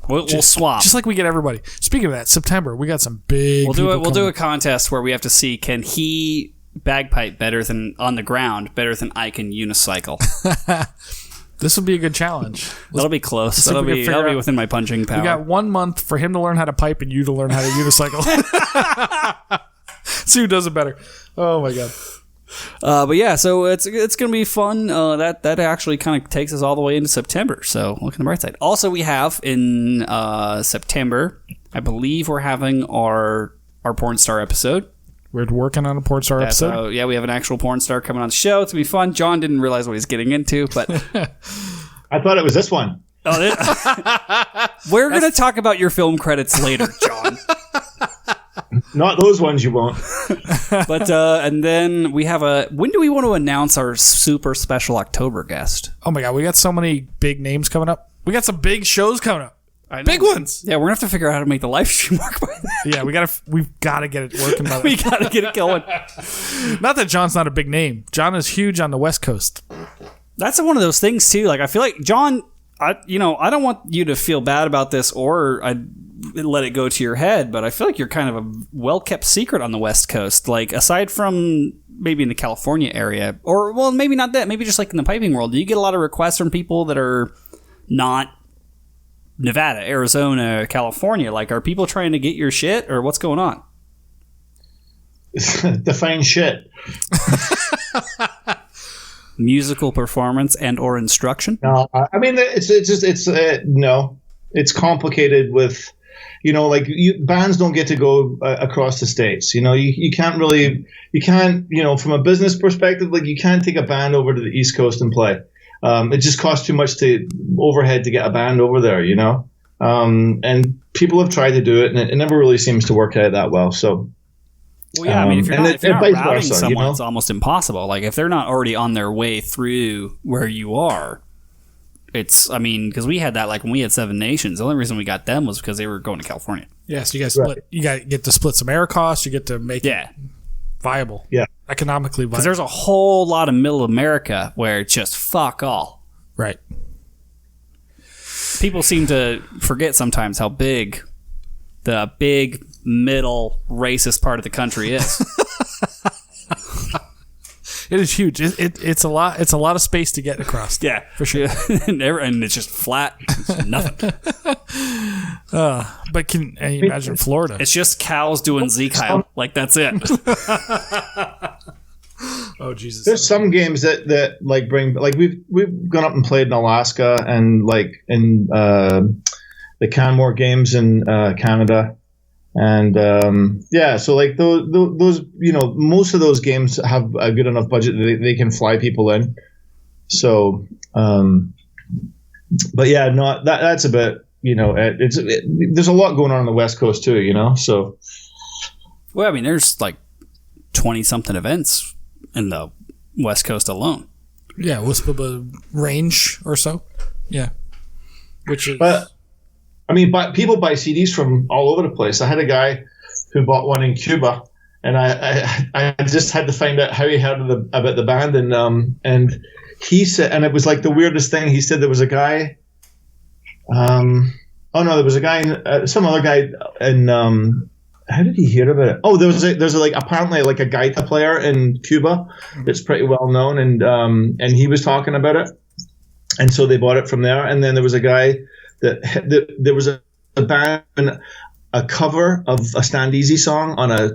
We'll swap. Just like we get everybody. Speaking of that, September, we got some big. We'll do a contest where we have to see can he bagpipe better than on the ground, better than I can unicycle. This will be a good challenge. That'll be close. That'll be within my punching power. We got 1 month for him to learn how to pipe and you to learn how to unicycle. See who does it better. Oh my god. But yeah, so it's gonna be fun. That actually kind of takes us all the way into September. So look at the bright side. Also, we have in September, I believe we're having our porn star episode. We're working on a porn star episode. So, yeah, we have an actual porn star coming on the show. It's gonna be fun. John didn't realize what he's getting into, but I thought it was this one. We're gonna talk about your film credits later, John. Not those ones you won't. But and then we have when do we want to announce our super special October guest? Oh my god, we got so many big names coming up. We got some big shows coming up. Big ones. Yeah, we're gonna have to figure out how to make the live stream work by then. Yeah, we've got to get it working by then. We got to get it going. Not that John's not a big name. John is huge on the West Coast. That's one of those things too. Like I feel like John I don't want you to feel bad about this or let it go to your head, but I feel like you're kind of a well-kept secret on the West Coast. Like, aside from maybe in the California area, or, well, maybe not that, maybe just like in the piping world, do you get a lot of requests from people that are not Nevada, Arizona, California? Like, are people trying to get your shit, or what's going on? Define shit. Musical performance and or instruction? No, I mean, it's complicated with, like bands don't get to go across the states. You can't, from a business perspective, like you can't take a band over to the East Coast and play. It just costs too much overhead to get a band over there, and people have tried to do it, and it never really seems to work out that well. So. Well, yeah, I mean, if you're not routing someone, it's almost impossible. Like, if they're not already on their way through where you are, because we had that, like, when we had Seven Nations, the only reason we got them was because they were going to California. Yeah, so you guys get to split some air costs, you get to make it viable. Yeah. Economically viable. Because there's a whole lot of middle America where it's just fuck all. Right. People seem to forget sometimes how big the big middle racist part of the country is. It is huge. It's a lot. It's a lot of space to get across. Yeah, for sure. And it's just flat. It's nothing. But can you imagine Florida? It's just cows doing Z-Kyle. Like, that's it. Oh Jesus! There's some games that like bring, like we've gone up and played in Alaska and like in the Canmore games in Canada. And so like those most of those games have a good enough budget that they can fly people in. So, but yeah, that's a bit, there's a lot going on the West Coast too, so. Well, I mean, there's like 20 something events in the West Coast alone. Yeah, a range or so. Yeah, which is. But I mean, people buy CDs from all over the place. I had a guy who bought one in Cuba, and I just had to find out how he heard about the band, and he said, and it was like the weirdest thing. He said there was a guy. There was a guy, some other guy, and how did he hear about it? Oh, there's apparently like a gaita player in Cuba that's pretty well known, and he was talking about it, and so they bought it from there. And then there was a guy. There was a band, a cover of a Stand Easy song on a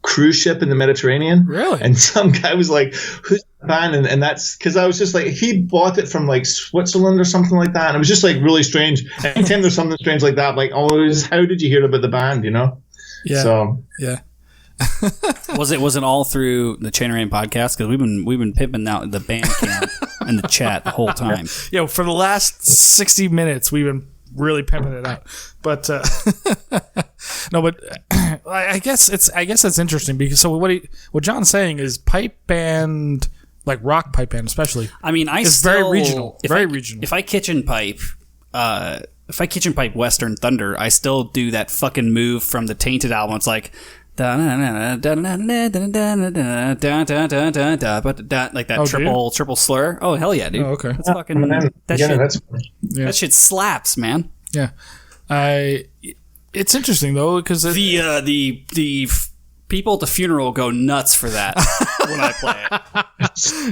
cruise ship in the Mediterranean. Really? And some guy was like, "Who's the band?" And that's because I was just like, he bought it from like Switzerland or something like that. And it was just like really strange. Anytime there's something strange like that, like, how did you hear about the band? Yeah. So yeah. Was it all through the Chain Rain podcast? Because we've been pimping out the Bandcamp and the chat the whole time. Yeah, for the last 60 minutes we've been really pimping it out. But no, but I guess that's interesting because what John's saying is pipe band, like rock pipe band especially. I mean, it's very regional. If I kitchen pipe Western Thunder, I still do that fucking move from the Tainted album. It's like like that triple slur. Oh hell yeah, dude! Oh, okay, that's fucking that shit slaps, man. Yeah, it's interesting though because the people at the funeral go nuts for that when I play it.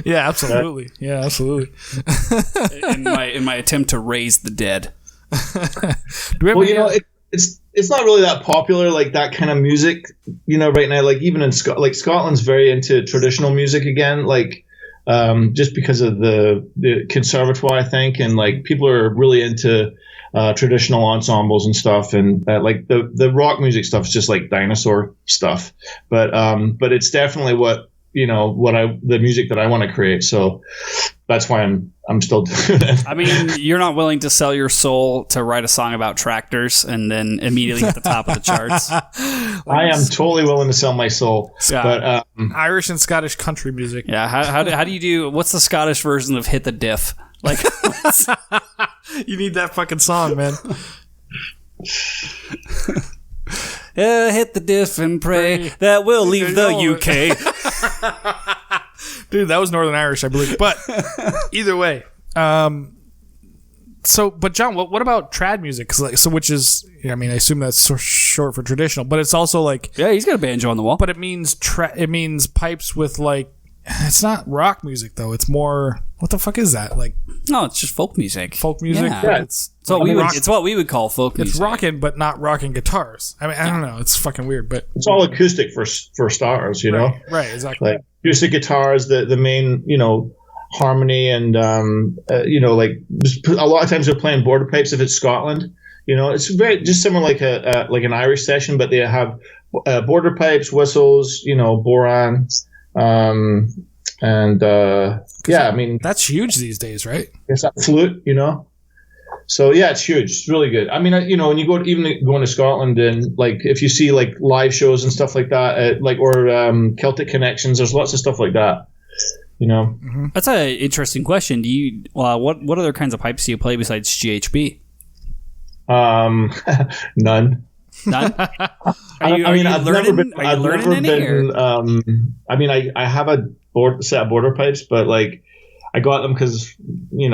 Yeah, absolutely. Yeah, absolutely. in my attempt to raise the dead. It's not really that popular, like that kind of music, right now. Like even in Scotland's very into traditional music again, like just because of the conservatoire, I think, and like people are really into traditional ensembles and stuff, and like the rock music stuff is just like dinosaur stuff, but it's definitely the music that I want to create. So that's why I'm still doing it. I mean, you're not willing to sell your soul to write a song about tractors and then immediately hit the top of the charts. I am totally willing to sell my soul. But Irish and Scottish country music. Yeah. How do you do? What's the Scottish version of "Hit the Diff"? Like, you need that fucking song, man. Hit the diff and pray that we'll leave the UK. Dude, that was Northern Irish, I believe. But either way, But John, what about trad music? 'Cause like, so which is, I mean, I assume that's short for traditional, but it's also like, Yeah, he's got a banjo on the wall. but it means pipes with like, it's not rock music though. It's more, what the fuck is that? Like No, it's just folk music. folk music? Yeah. It's It's what we would call folk it's music. rocking, but not rocking guitars. I mean, I don't know. It's fucking weird, but It's all acoustic for starters, you know. right, exactly. Like acoustic guitar is the main, harmony, and like a lot of times they're playing border pipes if it's Scotland. It's very just similar like like an Irish session, but they have border pipes, whistles, boran, and I mean That's huge these days, right? it's that flute, So yeah, it's huge. It's really good. I mean, when you going to Scotland, and like if you see like live shows and stuff like that, or Celtic Connections, there's lots of stuff like that. That's an interesting question. Do you what other kinds of pipes do you play besides GHB? None. None. I've never been. I have a set of border pipes, but like I got them because I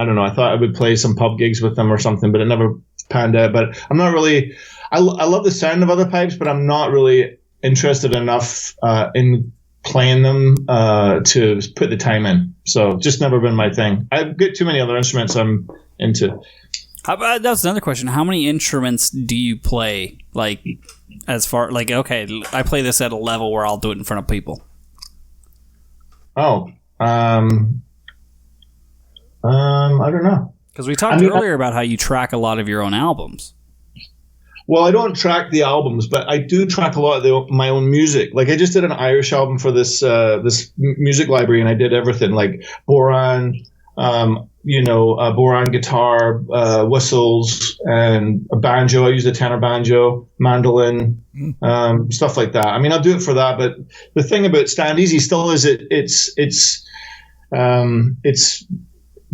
don't know. I thought I would play some pub gigs with them or something, but it never panned out. But I'm not really. I love the sound of other pipes, but I'm not really interested enough in playing them to put the time in. So just never been my thing. I've got too many other instruments I'm into. How about, that's another question. How many instruments do you play? Like, as far like, okay, I play this at a level where I'll do it in front of people. Oh, I don't know. Because we talked earlier about how you track a lot of your own albums. Well, I don't track the albums, but I do track a lot of my own music. Like I just did an Irish album for this music library, and I did everything like boran, boran guitar, whistles, and a banjo. I used a tenor banjo, mandolin, stuff like that. I mean, I'll do it for that. But the thing about Stand Easy still is it's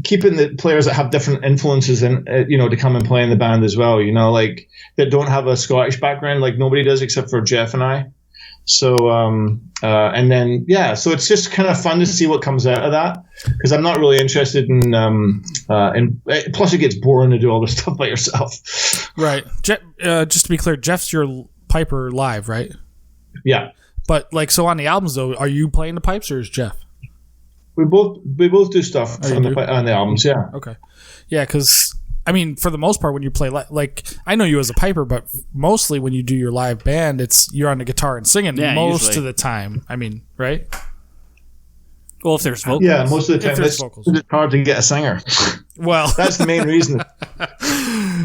keeping the players that have different influences and to come and play in the band as well. Like that don't have a Scottish background, like nobody does except for Jeff and I. So and then so it's just kind of fun to see what comes out of that, because I'm not really interested in plus it gets boring to do all this stuff by yourself. Right. Just to be clear, Jeff's your piper live, right? Yeah. But like, so on the albums though, are you playing the pipes or is Jeff? We both do stuff on the albums. Yeah. Okay. Yeah, because I mean, for the most part, when you play like I know you as a piper, but mostly when you do your live band, you're on the guitar and singing most of the time. I mean, right? Well, if there's vocals, yeah, most of the time it's hard to get a singer. Well, that's the main reason.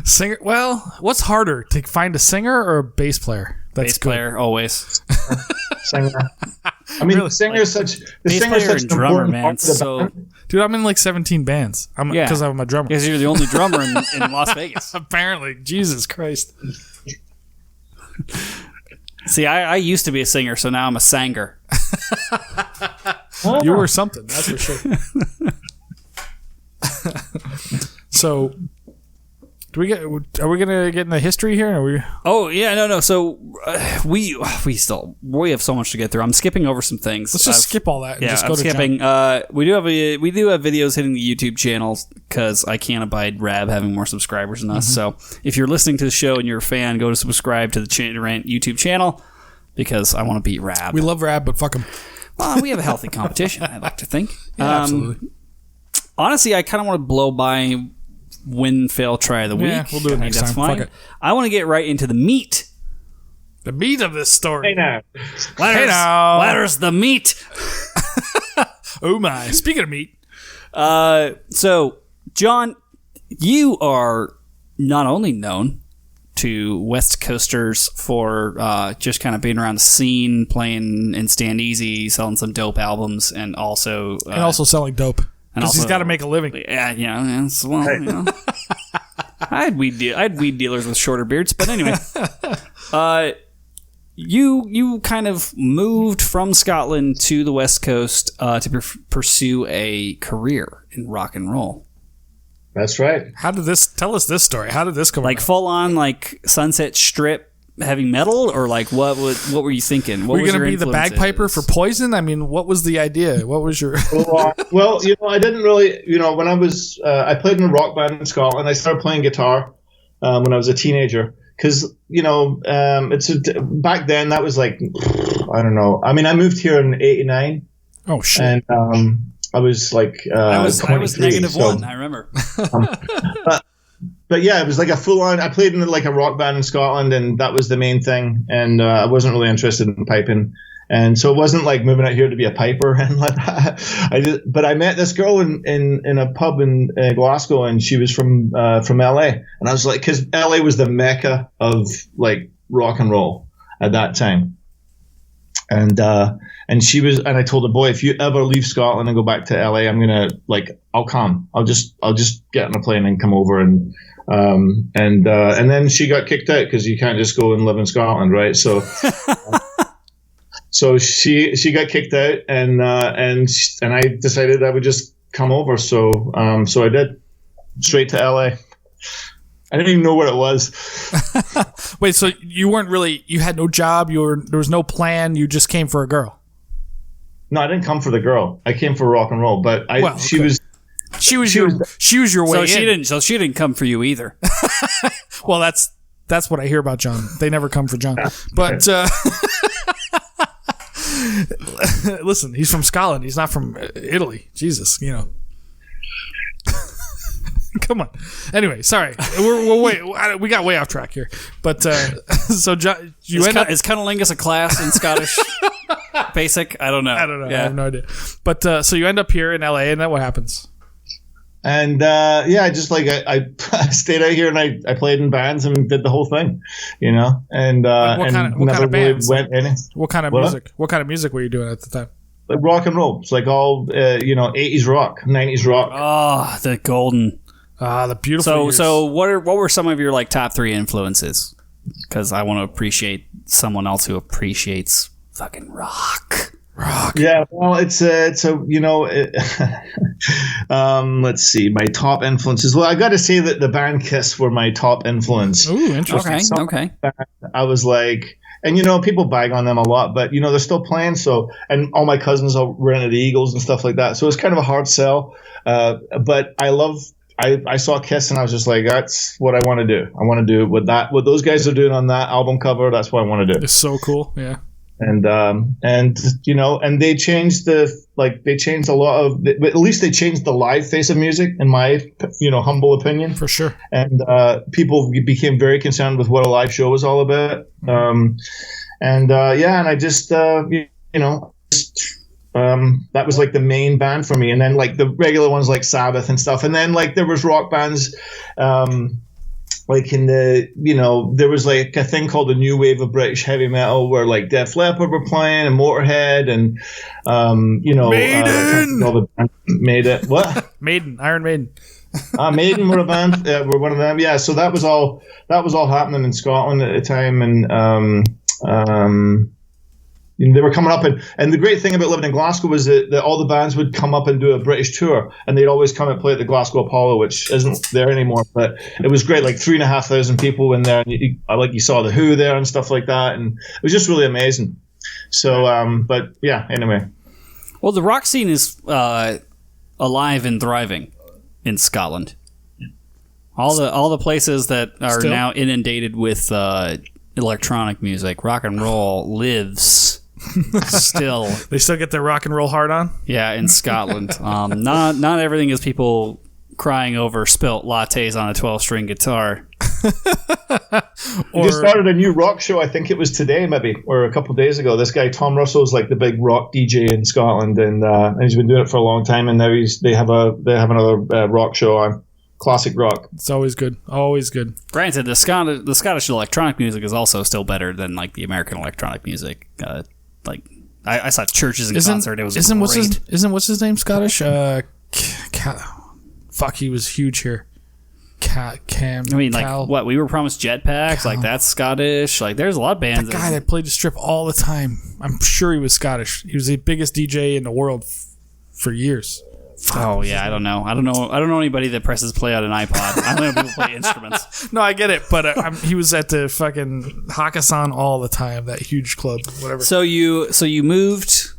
Singer. Well, what's harder, to find a singer or a bass player? Bass player always. Singer. I mean, really? Singer is such and drummer, man. So, dude, I'm in like 17 bands. Because I'm a drummer. Because you're the only drummer in Las Vegas. Apparently, Jesus Christ. See, I used to be a singer, so now I'm a sanger. You were something, that's for sure. So, are we gonna get in the history here? Or are we? Oh yeah, no. So we have so much to get through. I'm skipping over some things. Let's just skip all that. And just go I'm skipping. We do have videos hitting the YouTube channel because I can't abide Rab having more subscribers than us. So if you're listening to the show and you're a fan, go to subscribe to the Rant YouTube channel because I want to beat Rab. We love Rab, but fuck him. Well, we have a healthy competition, I'd like to think. Yeah, absolutely. Honestly, I kind of want to blow by win, fail, try of the week. Yeah, we'll do it next time. Fine. Fuck it. I want to get right into the meat. The meat of this story. Hey now. Where's the meat? Oh my. Speaking of meat. So, John, you are not only known to West Coasters for just kind of being around the scene, playing and Stand Easy, selling some dope albums, and also selling dope. Because he's got to make a living. Yeah, I had weed dealers with shorter beards, but anyway, you kind of moved from Scotland to the West Coast to pursue a career in rock and roll. That's right. Tell us this story. How did this come like about? Full on like Sunset Strip heavy metal, or like what were you thinking? What were you going to be the bagpiper for Poison? I mean, what was the idea? What was your? Well, I didn't really, when I was, I played in a rock band in Scotland. I started playing guitar when I was a teenager because back then that was like, I don't know. I mean, I moved here in '89. Oh shit! And I was like, I was -1. I remember. But yeah, it was like a full-on. I played in like a rock band in Scotland, and that was the main thing. And I wasn't really interested in piping, and so it wasn't like moving out here to be a piper and like that. But I met this girl in a pub in Glasgow, and she was from LA, and I was like, because LA was the mecca of like rock and roll at that time, and she was, and I told her, boy, if you ever leave Scotland and go back to LA, I'm gonna I'll come. I'll just get on a plane and come over and then she got kicked out because you can't just go and live in Scotland, right? So, so she got kicked out, and I decided I would just come over. So I did, straight to LA. I didn't even know where it was. Wait, so you weren't really? You had no job. There was no plan. You just came for a girl. No, I didn't come for the girl. I came for rock and roll. But she was your way in. So she didn't come for you either. Well, that's what I hear about John. They never come for John. But listen, he's from Scotland. He's not from Italy. Jesus, Come on. Anyway, sorry. We got way off track here. But so John, is cunnilingus a class in Scottish? Basic? I don't know. Yeah. I have no idea. But so you end up here in LA, and then what happens? And I just I stayed out here and I played in bands and did the whole thing, And what kind of bands? Went in. What kind of music? What kind of music were you doing at the time? Like rock and roll. It's like all 80s rock, 90s rock. Oh, the golden. The beautiful. So what were some of your like top 3 influences? Because I want to appreciate someone else who appreciates fucking rock. Yeah, well, it's let's see, my top influences. Well, I got to say that the band Kiss were my top influence. Ooh, interesting. Okay. I was like, and people bag on them a lot, but they're still playing. So, and all my cousins were into the Eagles and stuff like that. So it's kind of a hard sell. But I saw Kiss and I was just like, that's what I want to do. I want to do what those guys are doing on that album cover. That's what I want to do. It's so cool. Yeah. And they changed they changed a lot of, at least they changed the live face of music, in my humble opinion. For sure. And people became very concerned with what a live show was all about. And I just that was like the main band for me. And then like the regular ones like Sabbath and stuff. And then like there was rock bands. Like in the, there was like a thing called the new wave of British heavy metal where like Def Leppard were playing and Motorhead and, Maiden. What? Maiden, Iron Maiden. Maiden were a band, were one of them. Yeah. So that was all happening in Scotland at the time. And, they were coming up, and the great thing about living in Glasgow was that all the bands would come up and do a British tour, and they'd always come and play at the Glasgow Apollo, which isn't there anymore. But it was great, like 3,500 people in there, and you saw the Who there and stuff like that, and it was just really amazing. So, but yeah, anyway. Well, the rock scene is alive and thriving in Scotland. All the places that are now inundated with electronic music, rock and roll lives. Still, they still get their rock and roll hard on. Yeah, in Scotland, not everything is people crying over spilt lattes on a 12-string guitar. They just started a new rock show. I think it was today, maybe, or a couple of days ago. This guy Tom Russell's like the big rock DJ in Scotland, and he's been doing it for a long time. And now they have another rock show on. Classic rock. It's always good. Always good. Granted, the Scottish electronic music is also still better than like the American electronic music. I saw Churches in concert. It was great. What's his name Scottish? Fuck, he was huge here. What we were promised jetpacks. Like that's Scottish. Like there's a lot of bands. That guy that played the strip all the time. I'm sure he was Scottish. He was the biggest DJ in the world for years. Oh yeah, I don't know anybody that presses play on an iPod. I don't know people play instruments. No, I get it, but he was at the fucking Hakkasan all the time, that huge club, whatever. So you moved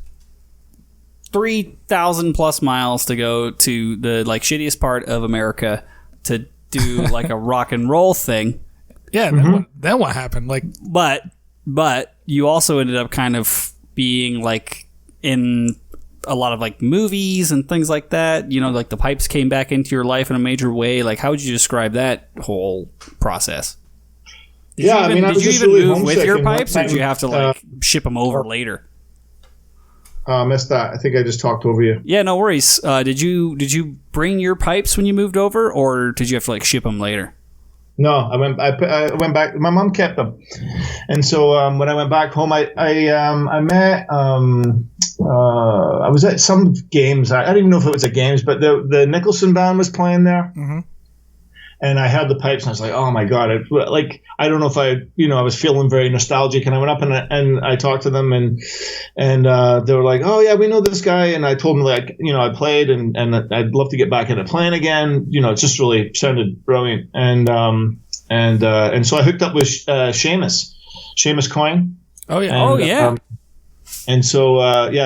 3,000 plus miles to go to the like shittiest part of America to do like a rock and roll thing. Yeah, then what happened? Like, but you also ended up kind of being like in a lot of like movies and things like that. You know, like the pipes came back into your life in a major way. Like, how would you describe that whole process? Did you even move with your pipes, or did you have to like ship them over later? Missed that. I think I just talked over you. Yeah, no worries. Did you bring your pipes when you moved over, or did you have to like ship them later? No, I went back. My mom kept them, and so when I went back home, I met. I was at some games. I don't even know if it was at games, but the Nicholson band was playing there, and I had the pipes, and I was like, oh my god! I don't know if I was feeling very nostalgic, and I went up and I talked to them, and they were like, oh yeah, we know this guy, and I told them like I played, and I'd love to get back into playing again. It just really sounded brilliant, and so I hooked up with Seamus Coyne. Oh yeah, and so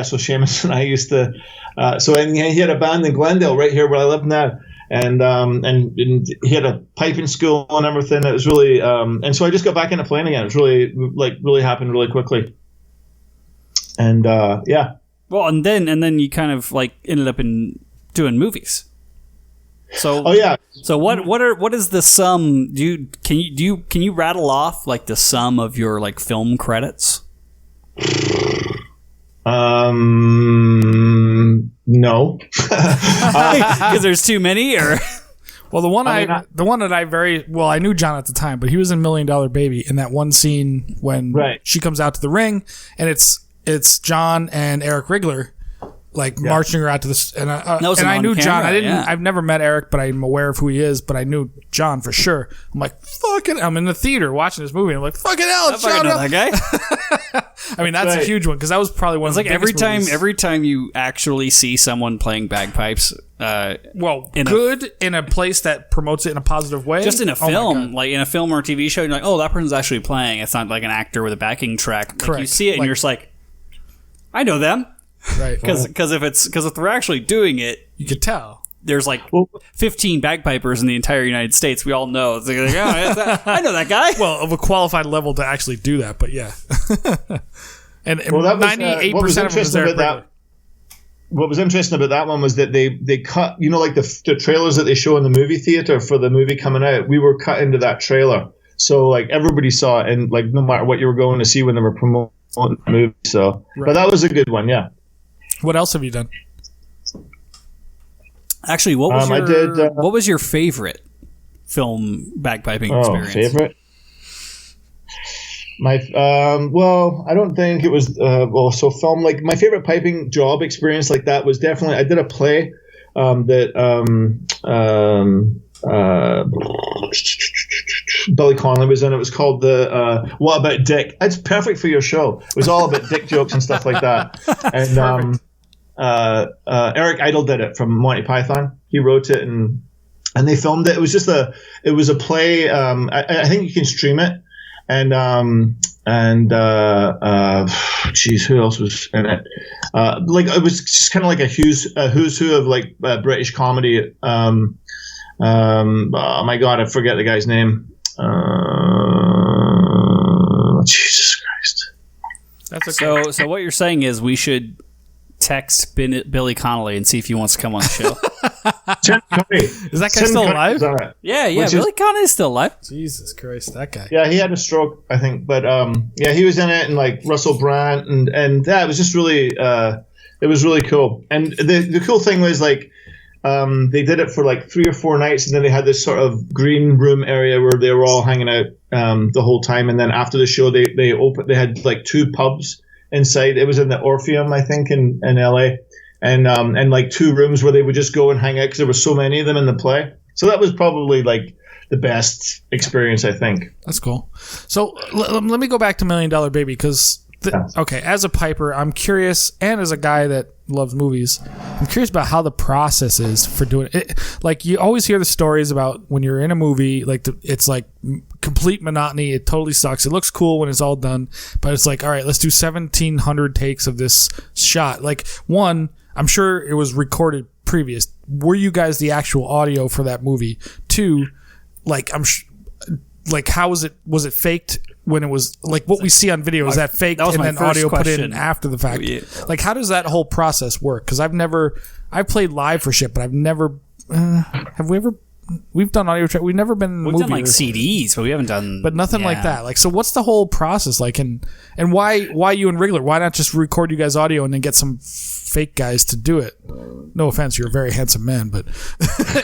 so Seamus and I used to and he had a band in Glendale right here where I live now. And he had a piping school and everything. It was really, and so I just got back into playing again. It was really happened really quickly. And yeah. Well, and then you kind of like ended up in doing movies. So oh yeah. So what is the sum? Can you rattle off like the sum of your like film credits? No, because there's too many, or well, the one that I knew John at the time, but he was in $1 Million Baby in that one scene when she comes out to the ring, and it's John and Eric Rigler like marching her out to this, and I knew John. I've never met Eric, but I'm aware of who he is. But I knew John for sure. I'm like, fucking. I'm in the theater watching this movie. I'm like, fucking hell, it's John. That guy. I mean, that's a huge one because that was probably one. It's like every time you actually see someone playing bagpipes. In a place that promotes it in a positive way. Just in a film, like in a film or a TV show, you're like, oh, that person's actually playing. It's not like an actor with a backing track. Correct. Like you see it, and you're just like, I know them. Right, because if they're actually doing it, you could tell. There's like 15 bagpipers in the entire United States. We all know. It's like, I know that guy. Well, of a qualified level to actually do that, but yeah. and 98% of them is there. What was interesting about that one was that they cut, like the trailers that they show in the movie theater for the movie coming out. We were cut into that trailer, so like everybody saw it, and like no matter what you were going to see when they were promoting the movie. So, but that was a good one, yeah. What else have you done? Actually, what was your favorite film bagpiping experience? Favorite? My I don't think it was so film, like my favorite piping job experience like that was definitely I did a play that Billy Connolly was in. It was called the What About Dick? It's perfect for your show. It was all about dick jokes and stuff like that. And Eric Idle did it from Monty Python. He wrote it and they filmed it. It was a play. I think you can stream it. And who else was in it? It was just kind of like a who's who of like British comedy. Oh my God, I forget the guy's name. Jesus Christ. So what you're saying is we should text Billy Connolly and see if he wants to come on the show. Is that guy still alive? Yeah. Billy Connolly is still alive. Jesus Christ, that guy. Yeah, he had a stroke, I think, but he was in it, and like Russell Brand, and yeah, it was just really, it was really cool. And the cool thing was like, they did it for like 3 or 4 nights, and then they had this sort of green room area where they were all hanging out the whole time. And then after the show, they had like 2 pubs inside. It was in the Orpheum, I think, in LA, and like 2 rooms where they would just go and hang out because there were so many of them in the play. So that was probably like the best experience, I think. That's cool. So let me go back to $1 Million Baby because okay, as a piper, I'm curious, and as a guy that loves movies. I'm curious about how the process is for doing it. Like, you always hear the stories about when you're in a movie, like it's like complete monotony. It totally sucks. It looks cool when it's all done, but it's like, all right, let's do 1,700 takes of this shot. Like, one, I'm sure it was recorded previous. Were you guys the actual audio for that movie? Two, like, how was it? Was it faked when it was like what we see on video? Is that faked and then audio put in after the fact? Yeah. Like, how does that whole process work? Because I've played live for shit, but I've never. Have we ever? We've done audio track. We've never been. We've done like CDs, but we haven't done. But nothing like that. Like, so what's the whole process like? And why you and Wriggler? Why not just record you guys audio and then get some fake guys to do it? No offense, you're a very handsome man, but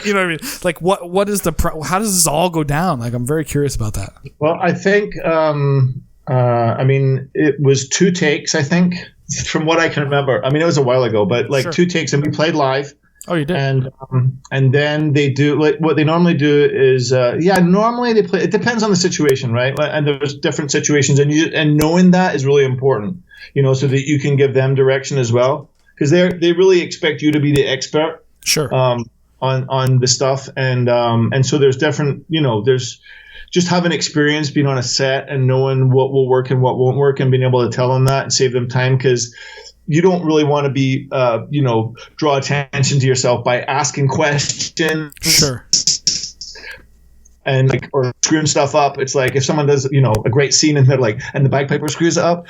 you know what I mean. Like, what is how does this all go down? Like, I'm very curious about that. Well, I think I mean, it was 2 takes. I think from what I can remember. I mean, it was a while ago, but like 2 takes, and we played live. Oh, you did. And then they do like what they normally do is normally they play. It depends on the situation, right? And there's different situations, and knowing that is really important, so that you can give them direction as well, because they really expect you to be the expert. Sure. On the stuff, and so there's different, there's just having experience being on a set and knowing what will work and what won't work, and being able to tell them that and save them time, because you don't really want to be, draw attention to yourself by asking questions. Sure. And or screwing stuff up. It's like if someone does, a great scene and they're like, and the bagpiper screws it up.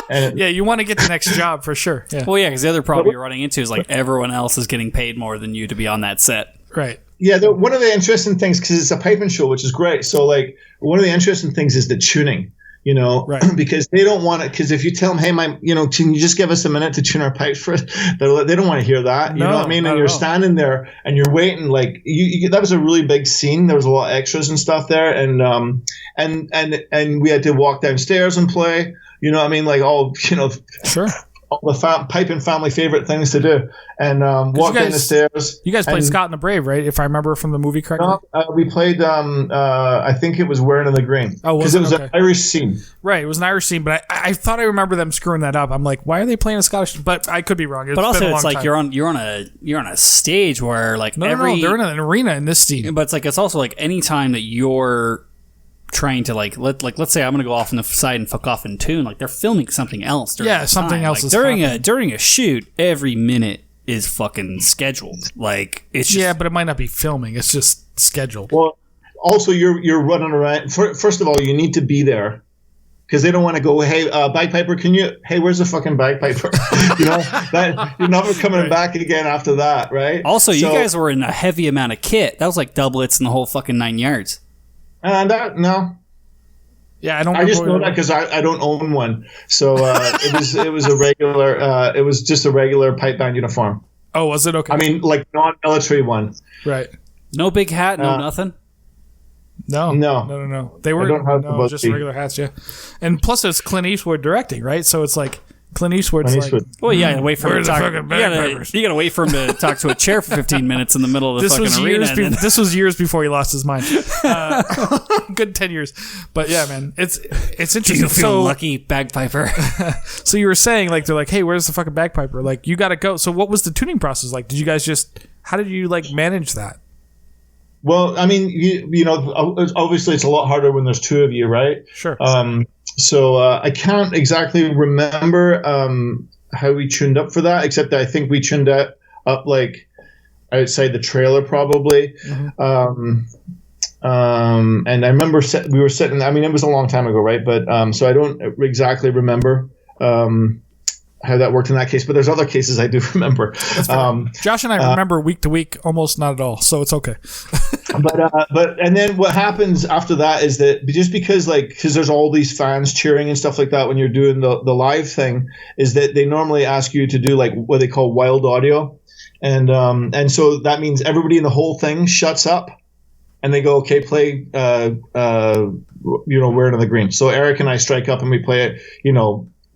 And yeah, you want to get the next job for sure. Yeah. Well, yeah, because the other problem you're running into is like everyone else is getting paid more than you to be on that set. Right. Yeah, one of the interesting things, because it's a piping show, which is great. So like one of the interesting things is the tuning. Right. Because they don't want it. Because if you tell them, hey, can you just give us a minute to tune our pipes for it? They don't want to hear that. You know what I mean? And you're standing there and you're waiting. Like that was a really big scene. There was a lot of extras and stuff there, and we had to walk downstairs and play. You know what I mean? Like all Sure. All the piping family favorite things to do, and walk down the stairs. You guys played Scott and the Brave, right? If I remember from the movie correctly. We played. I think it was Wearing in the Green. Oh, because it was an Irish scene. Right, it was an Irish scene, but I thought I remember them screwing that up. I'm like, why are they playing a Scottish? But I could be wrong. But also, it's like you're on a stage where like no, they're in an arena in this scene. But it's also like any time that you're trying to let's say I'm gonna go off on the side and fuck off in tune, like they're filming something else. Something else is during a shoot. Every minute is fucking scheduled. Like it's just, but it might not be filming. It's just scheduled. Well, also you're running around. First of all, you need to be there, because they don't want to go, hey, bagpiper, hey, where's the fucking bagpiper? That you're never coming back again after that, right? Also, you guys were in a heavy amount of kit. That was like doublets and the whole fucking 9 yards. No. Yeah, I just know that because I don't own one. So it was a regular. It was just a regular pipe band uniform. Oh, was it? Okay. I mean, like non-military one. Right. No big hat, no nothing. No. They were just regular hats. Yeah, and plus it's Clint Eastwood directing, right? So it's like Clint Eastwood's like, well, yeah, wait for him to talk. You gotta wait for him to talk to a chair for 15 minutes in the middle of the fucking arena. This was years before he lost his mind. Good 10 years. But yeah, man, it's interesting. Do you feel lucky, bagpiper? So you were saying, like, they're like, hey, where's the fucking bagpiper? Like, you gotta go. So what was the tuning process like? Did you guys how did you like manage that? Well, I mean, obviously it's a lot harder when there's 2 of you, right? Sure. So I can't exactly remember how we tuned up for that, except that I think we tuned up like outside the trailer probably. Mm-hmm. And I remember we were sitting. I mean, it was a long time ago, right? But so I don't exactly remember how that worked in that case. But there's other cases I do remember. Josh and I remember week to week, almost not at all. So it's okay. But and then what happens after that is that just because there's all these fans cheering and stuff like that when you're doing the live thing, is that they normally ask you to do like what they call wild audio, and so that means everybody in the whole thing shuts up, and they go, okay, play Wearing in the Green. So Eric and I strike up and we play it,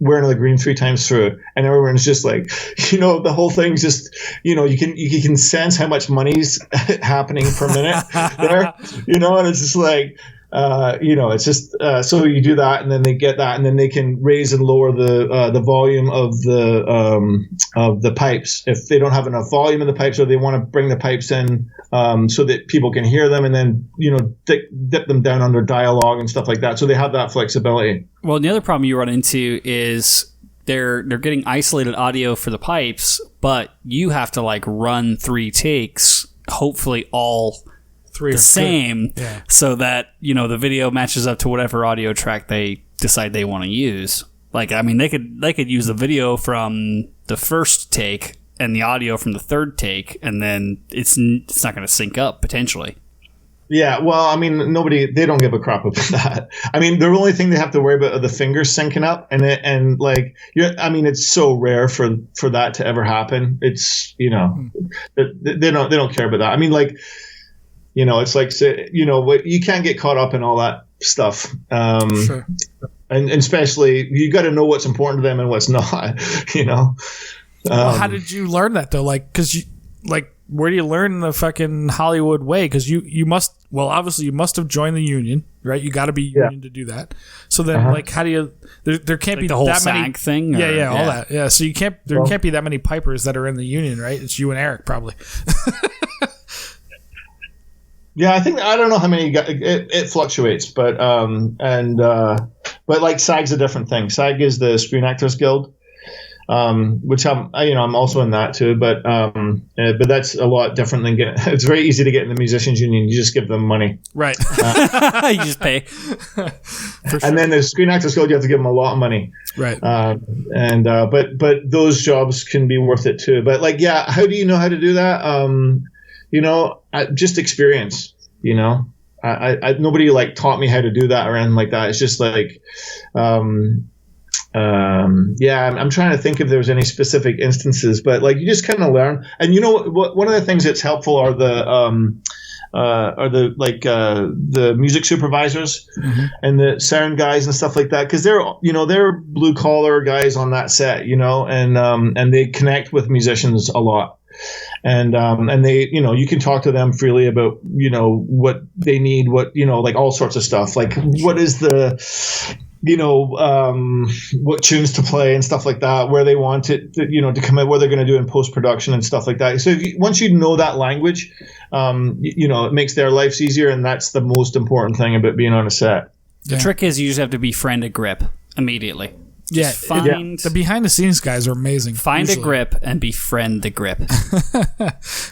Wearing in the Green 3 times through, and everyone's just like, the whole thing's just, you can sense how much money's happening per minute there, and it's just like, It's just so you do that, and then they get that, and then they can raise and lower the volume of the pipes if they don't have enough volume in the pipes, or they want to bring the pipes in so that people can hear them, and then dip them down under dialogue and stuff like that. So they have that flexibility. Well, the other problem you run into is they're getting isolated audio for the pipes, but you have to like run 3 takes, hopefully all 3 the same, yeah. So that the video matches up to whatever audio track they decide they want to use. Like, I mean, they could use the video from the first take and the audio from the third take, and then it's not going to sync up potentially. Yeah, well, I mean, they don't give a crap about that. I mean, the only thing they have to worry about are the fingers syncing up, it's so rare for that to ever happen. It's they don't care about that. I mean, like, it's like, you can't get caught up in all that stuff. Sure. And especially you got to know what's important to them and what's not. Well, how did you learn that though? Like, because where do you learn the fucking Hollywood way? Because you must have joined the union, right? You got to be union to do that. So then, how do you? There can't be the whole that SAG many thing. All that. Yeah, so there can't be that many pipers that are in the union, right? It's you and Eric probably. Yeah, I don't know how many it fluctuates, but like SAG's a different thing. SAG is the Screen Actors Guild. Which I'm also in that too, but that's a lot different than it's very easy to get in the musicians union. You just give them money. Right. You just pay. For sure. And then the Screen Actors Guild, you have to give them a lot of money. Right. But those jobs can be worth it too. But like, yeah, how do you know how to do that? Just experience, nobody like taught me how to do that or anything like that. It's just like, I'm trying to think if there was any specific instances, but like you just kind of learn. And one of the things that's helpful are the music supervisors and the sound guys and stuff like that, because they're blue collar guys on that set, and they connect with musicians a lot. And they, you can talk to them freely about, what they need, what, like all sorts of stuff. Like what is the, what tunes to play and stuff like that, where they want it to come out, what they're going to do in post-production and stuff like that. So once you know that language, it makes their lives easier. And that's the most important thing about being on a set. The trick is you just have to befriend a grip immediately. The behind the scenes guys are amazing. Find a grip and befriend the grip.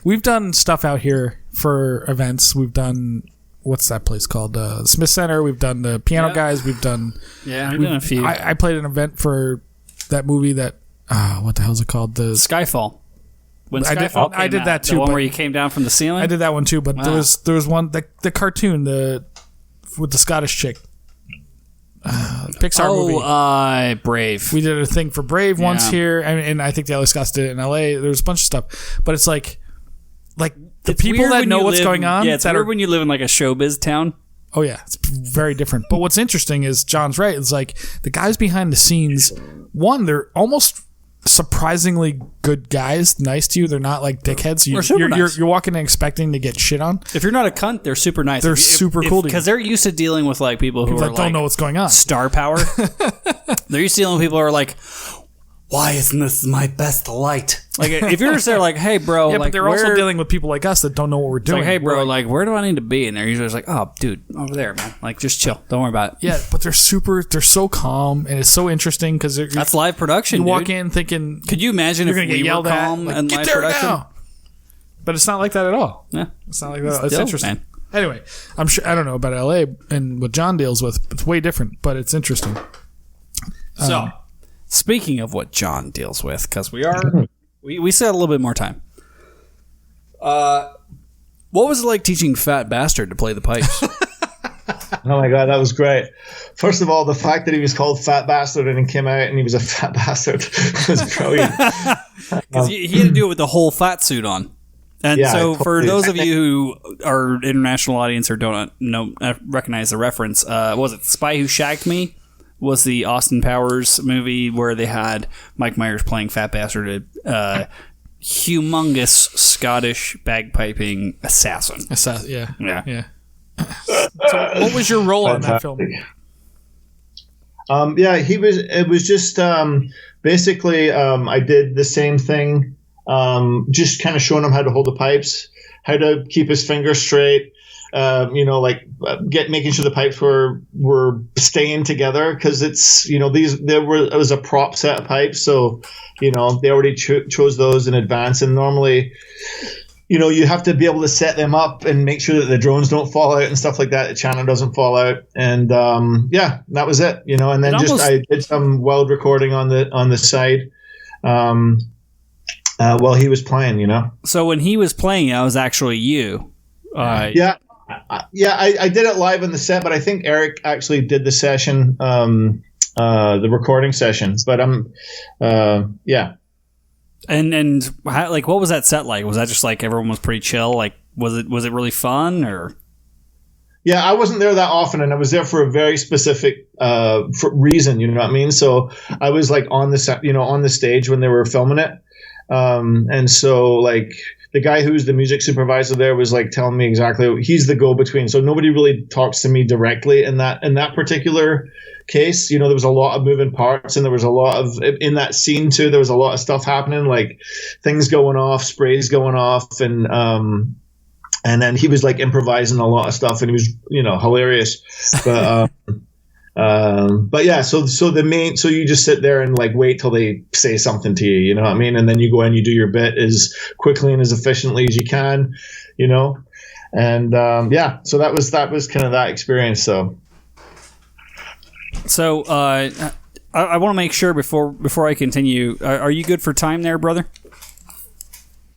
We've done stuff out here for events. We've done, what's that place called? The Smith Center. We've done the piano guys. We've done a few. I played an event for that movie that what the hell is it called? The Skyfall. When Skyfall I did that too. The one where you came down from the ceiling? I did that one too, but there was one, the cartoon, with the Scottish chick. Pixar movie. Brave. We did a thing for Brave once here, and I think the LA Scots did it in LA. There's a bunch of stuff, but it's like the people that know what's going on. Yeah, it's weird when you live in like a showbiz town. Oh yeah, it's very different. But what's interesting is John's right. It's like the guys behind the scenes. One, they're almost surprisingly good guys, nice to you. They're not like dickheads. You're walking in expecting to get shit on. If you're not a cunt, they're super nice. They're super cool because they're used to dealing with like people who are don't know what's going on. Star power. They're used to dealing with people who are like, why isn't this my best light? Like if you're just there like, hey bro, yeah, but they're also dealing with people like us that don't know what we're doing. Like, hey bro, like where do I need to be? And they're usually just like, oh dude, over there, man. Like just chill, don't worry about it. Yeah, but they're so calm, and it's so interesting because that's live production. You walk in thinking, could you imagine if we were calm and live production? Now. But it's not like that at all. Yeah, it's not like that. It's interesting. Man. Anyway, I'm sure I don't know about LA and what John deals with. It's way different, but it's interesting. So. Speaking of what John deals with, because we still have a little bit more time. What was it like teaching Fat Bastard to play the pipes? Oh my god, that was great. First of all, the fact that he was called Fat Bastard and he came out and he was a fat bastard was brilliant. Because he had to do it with the whole fat suit on. And for those of you who are international audience or don't recognize the reference, was it Spy Who Shagged Me? Was the Austin Powers movie where they had Mike Myers playing Fat Bastard, a humongous Scottish bagpiping assassin. Yeah. So what was your role on that film? It was just basically I did the same thing, just kind of showing him how to hold the pipes, how to keep his fingers straight, making sure the pipes were staying together, because it's, it was a prop set of pipes, so they already chose those in advance, and normally you have to be able to set them up and make sure that the drones don't fall out and stuff like that. The channel doesn't fall out. And that was it. And then I did some wild recording on the side while he was playing. So when he was playing, that was actually you. I did it live on the set, but I think Eric actually did the session, the recording session. But And how, what was that set like? Was that just everyone was pretty chill? Was it really fun or? Yeah, I wasn't there that often, and I was there for a very specific reason. You know what I mean? So I was on the set, on the stage when they were filming it, and so the guy who's the music supervisor there was telling me exactly, he's the go-between. So nobody really talks to me directly in that particular case. There was a lot of moving parts, and there was a lot of, in that scene too, there was a lot of stuff happening, things going off, sprays going off, and then he was improvising a lot of stuff, and he was hilarious. But yeah, so you just sit there and wait till they say something to you, you know what I mean? And then you go in, you do your bit as quickly and as efficiently as you can, and so that was kind of that experience. So I want to make sure before I continue, are you good for time there, brother?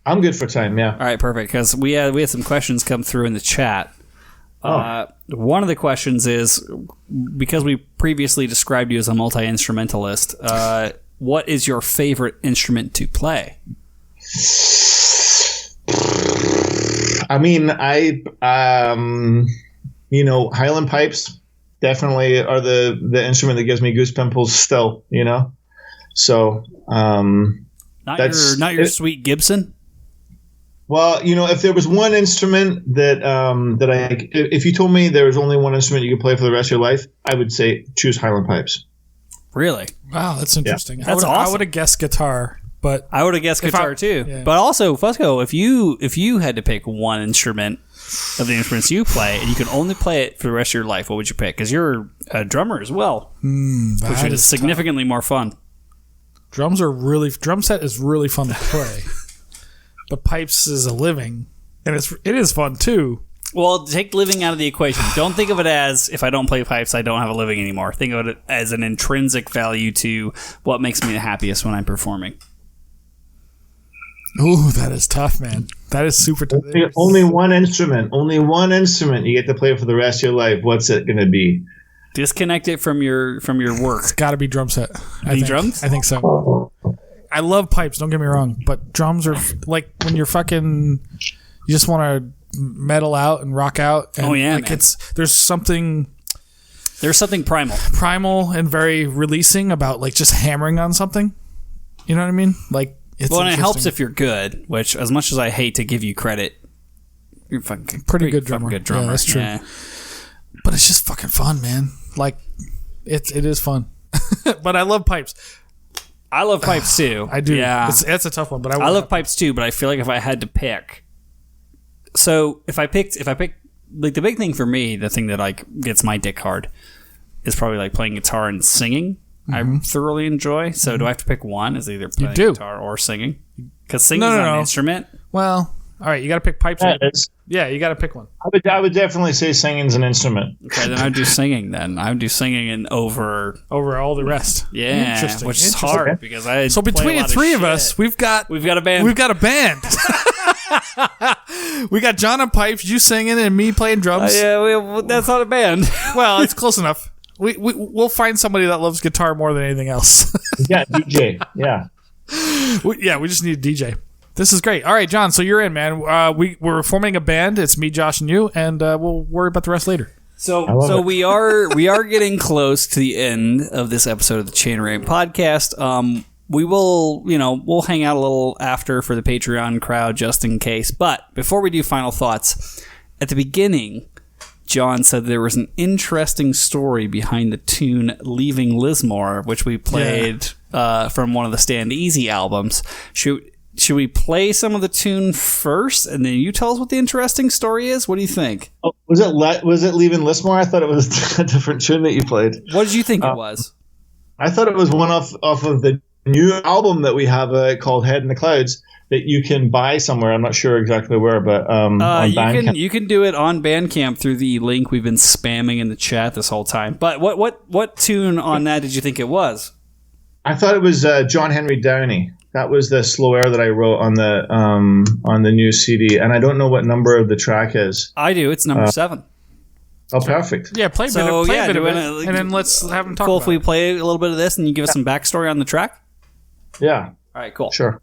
I'm good for time, yeah. All right, perfect, because we had some questions come through in the chat. One of the questions is, because we previously described you as a multi-instrumentalist, what is your favorite instrument to play? I mean, Highland pipes definitely are the instrument that gives me goose pimples still, So not your sweet Gibson. Well, if there was one instrument that if you told me there was only one instrument you could play for the rest of your life, I would say choose Highland pipes. Really? Wow, that's interesting. Yeah. That's awesome. I would have guessed guitar, but I would have guessed guitar too. Yeah. But also, Fusco, if you had to pick one instrument of the instruments you play, and you could only play it for the rest of your life, what would you pick? Because you're a drummer as well, which is significantly more fun. Drum set is really fun to play. But pipes is a living, and it is fun too. Well, take living out of the equation. Don't think of it as, if I don't play pipes, I don't have a living anymore. Think of it as an intrinsic value to what makes me the happiest when I'm performing. Ooh, that is tough, man. That is super tough. Only one instrument you get to play for the rest of your life. What's it going to be? Disconnect it from your work. It's got to be drum set. Drums? I think so. I love pipes, don't get me wrong, but drums are when you're you just want to metal out and rock out. And man. There's something primal and very releasing about just hammering on something. You know what I mean? And it helps if you're good, which, as much as I hate to give you credit, you're pretty good drummer. Good drummer. Yeah, that's true. Yeah. But it's just fucking fun, man. It is fun. But I love pipes. I love pipes too. I do. Yeah, it's a tough one, but I love pipes too. But I feel like if I had to pick, if I picked, the big thing for me, the thing that gets my dick hard, is probably playing guitar and singing. Mm-hmm. I thoroughly enjoy. So do I have to pick one? Is either playing guitar or singing? Because singing is not an instrument. Well, all right, you got to pick pipes. Yeah, you got to pick one. I would definitely say singing's an instrument. Okay, then I'd do singing. I would do singing and over all the rest. Yeah, which is hard because So between the three of us, we've got a band. We've got a band. We got John on pipes, you singing, and me playing drums. That's not a band. Well, it's close enough. We'll find somebody that loves guitar more than anything else. Yeah, DJ. Yeah. We just need a DJ. This is great. All right, John, so you're in, man. We're forming a band. It's me, Josh, and you, and we'll worry about the rest later. So we are getting close to the end of this episode of the Chain Reaction podcast. We will, we'll hang out a little after for the Patreon crowd just in case. But before we do final thoughts, at the beginning, John said there was an interesting story behind the tune Leaving Lismore, which we played from one of the Stand Easy albums. Should we play some of the tune first, and then you tell us what the interesting story is? What do you think? Oh, was it Leaving Lismore? I thought it was a different tune that you played. What did you think it was? I thought it was one off of the new album that we have called Head in the Clouds that you can buy somewhere. I'm not sure exactly where, but on Bandcamp. You can do it on Bandcamp through the link we've been spamming in the chat this whole time. But what tune on that did you think it was? I thought it was John Henry Downey. That was the slow air that I wrote on the new CD, and I don't know what number the track is. I do. It's number 7. Oh, perfect. Yeah, play a bit of it, and then let's have them talk cool about if we it. play a little bit of this and you give us some backstory on the track? Yeah. All right, cool. Sure.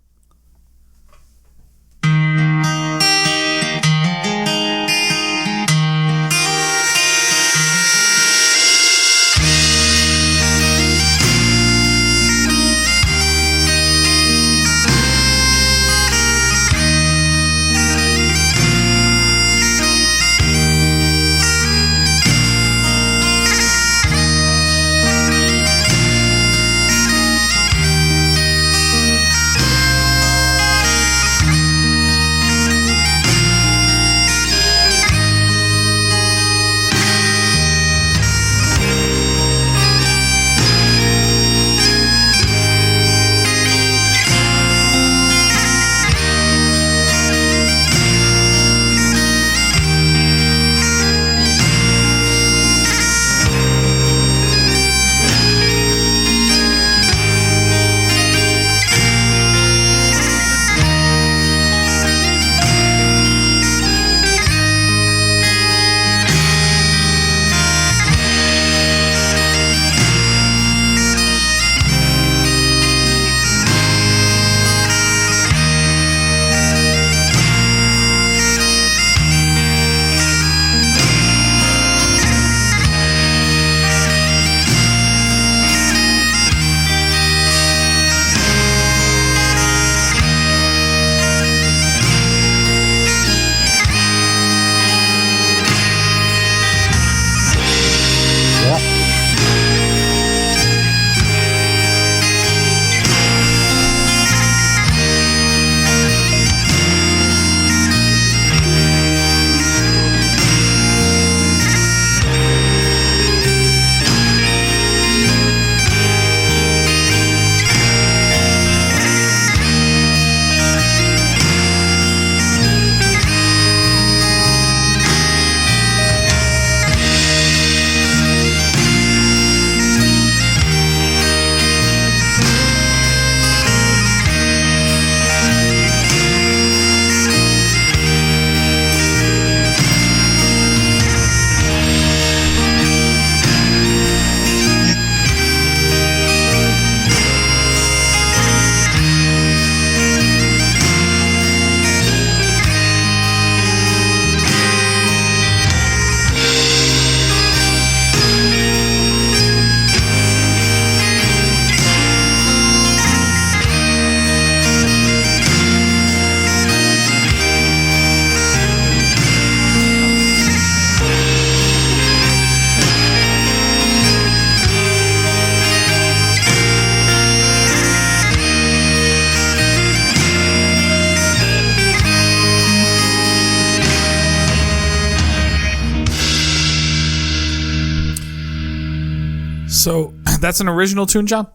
So that's an original tune, John?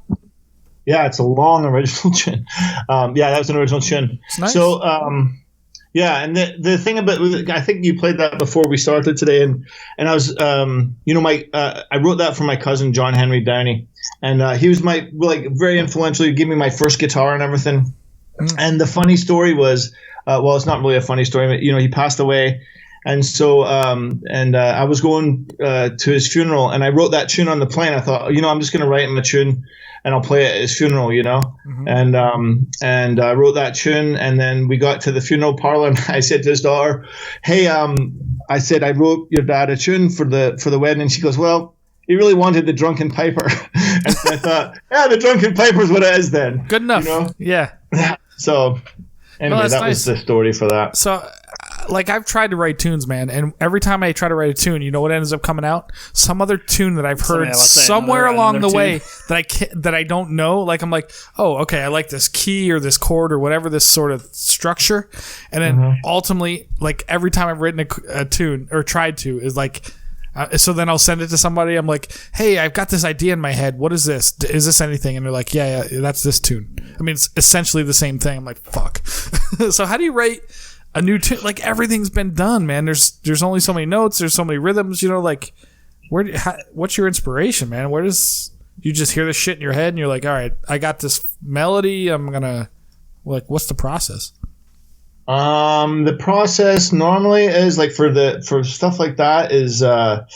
Yeah, it's a long original tune. Yeah, that was an original tune. Nice. So, yeah, and the thing about, I think you played that before we started today, and I was, I wrote that for my cousin John Henry Downey, and he was very influential. He gave me my first guitar and everything. And the funny story was, well, it's not really a funny story, but he passed away. And so, I was going to his funeral, and I wrote that tune on the plane. I thought, I'm just going to write him a tune, and I'll play it at his funeral, Mm-hmm. And I wrote that tune, and then we got to the funeral parlor, and I said to his daughter, "Hey, I said I wrote your dad a tune for the wedding," and she goes, "Well, he really wanted the Drunken Piper," and I thought, "Yeah, the Drunken Piper's what it is then." Good enough. Yeah. So, anyway, that was the story for that. So, like I've tried to write tunes, man, and every time I try to write a tune, you know what ends up coming out? Some other tune that I've heard somewhere along the way that I don't know. Like I'm like, oh, okay, I like this key or this chord or whatever, this sort of structure, and then ultimately, like every time I've written a tune or tried to, is like. So then I'll send it to somebody. I'm like, hey, I've got this idea in my head. What is this? Is this anything? And they're like, yeah, that's this tune. I mean, it's essentially the same thing. I'm like, fuck. So how do you write a new tune? Like everything's been done, man. There's only so many notes. There's so many rhythms. You know, like what's your inspiration, man? Where does you just hear this shit in your head and you're like, all right, I got this melody. I'm gonna like, what's the process? The process normally is like for stuff like that is like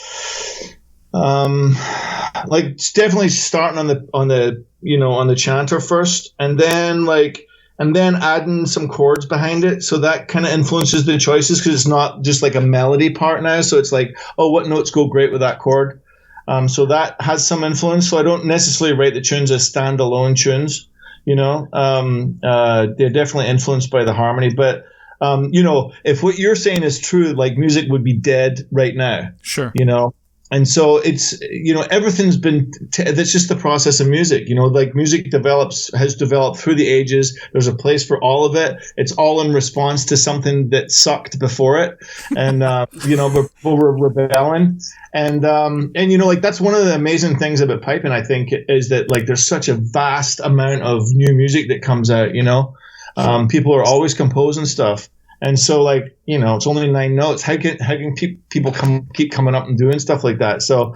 it's definitely starting on the chanter first, and then adding some chords behind it, so that kind of influences the choices because it's not just like a melody part now. So it's like, oh, what notes go great with that chord? So that has some influence. So I don't necessarily write the tunes as standalone tunes. You know, they're definitely influenced by the harmony. But, you know, if what you're saying is true, like music would be dead right now. Sure. You know, and so it's, you know, everything's been, that's just the process of music. You know, like music has developed through the ages. There's a place for all of it. It's all in response to something that sucked before it. And, you know, we're rebelling. And you know, like that's one of the amazing things about piping, I think, is that like there's such a vast amount of new music that comes out, you know. People are always composing stuff. And so like, you know, it's only 9 notes. How can people keep coming up and doing stuff like that? So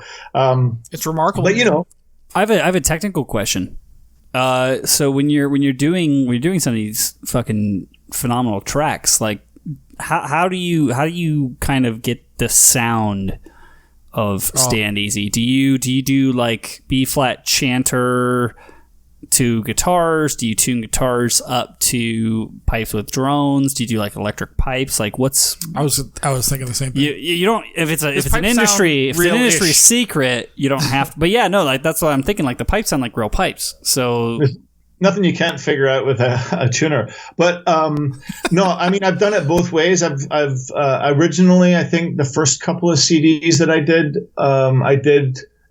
it's remarkable. But you know, I have a technical question. So when you're doing some of these fucking phenomenal tracks, like how do you kind of get the sound of Stand Easy? Do you do like B flat chanter to guitars? Do you tune guitars up to pipes with drones? Do you do like electric pipes? Like what's? I was thinking the same thing. You don't if it's an industry secret, you don't have to. But yeah, no, like that's what I'm thinking. Like the pipes sound like real pipes. So there's nothing you can't figure out with a tuner. But no, I mean I've done it both ways. I've originally, I think the first couple of CDs that I did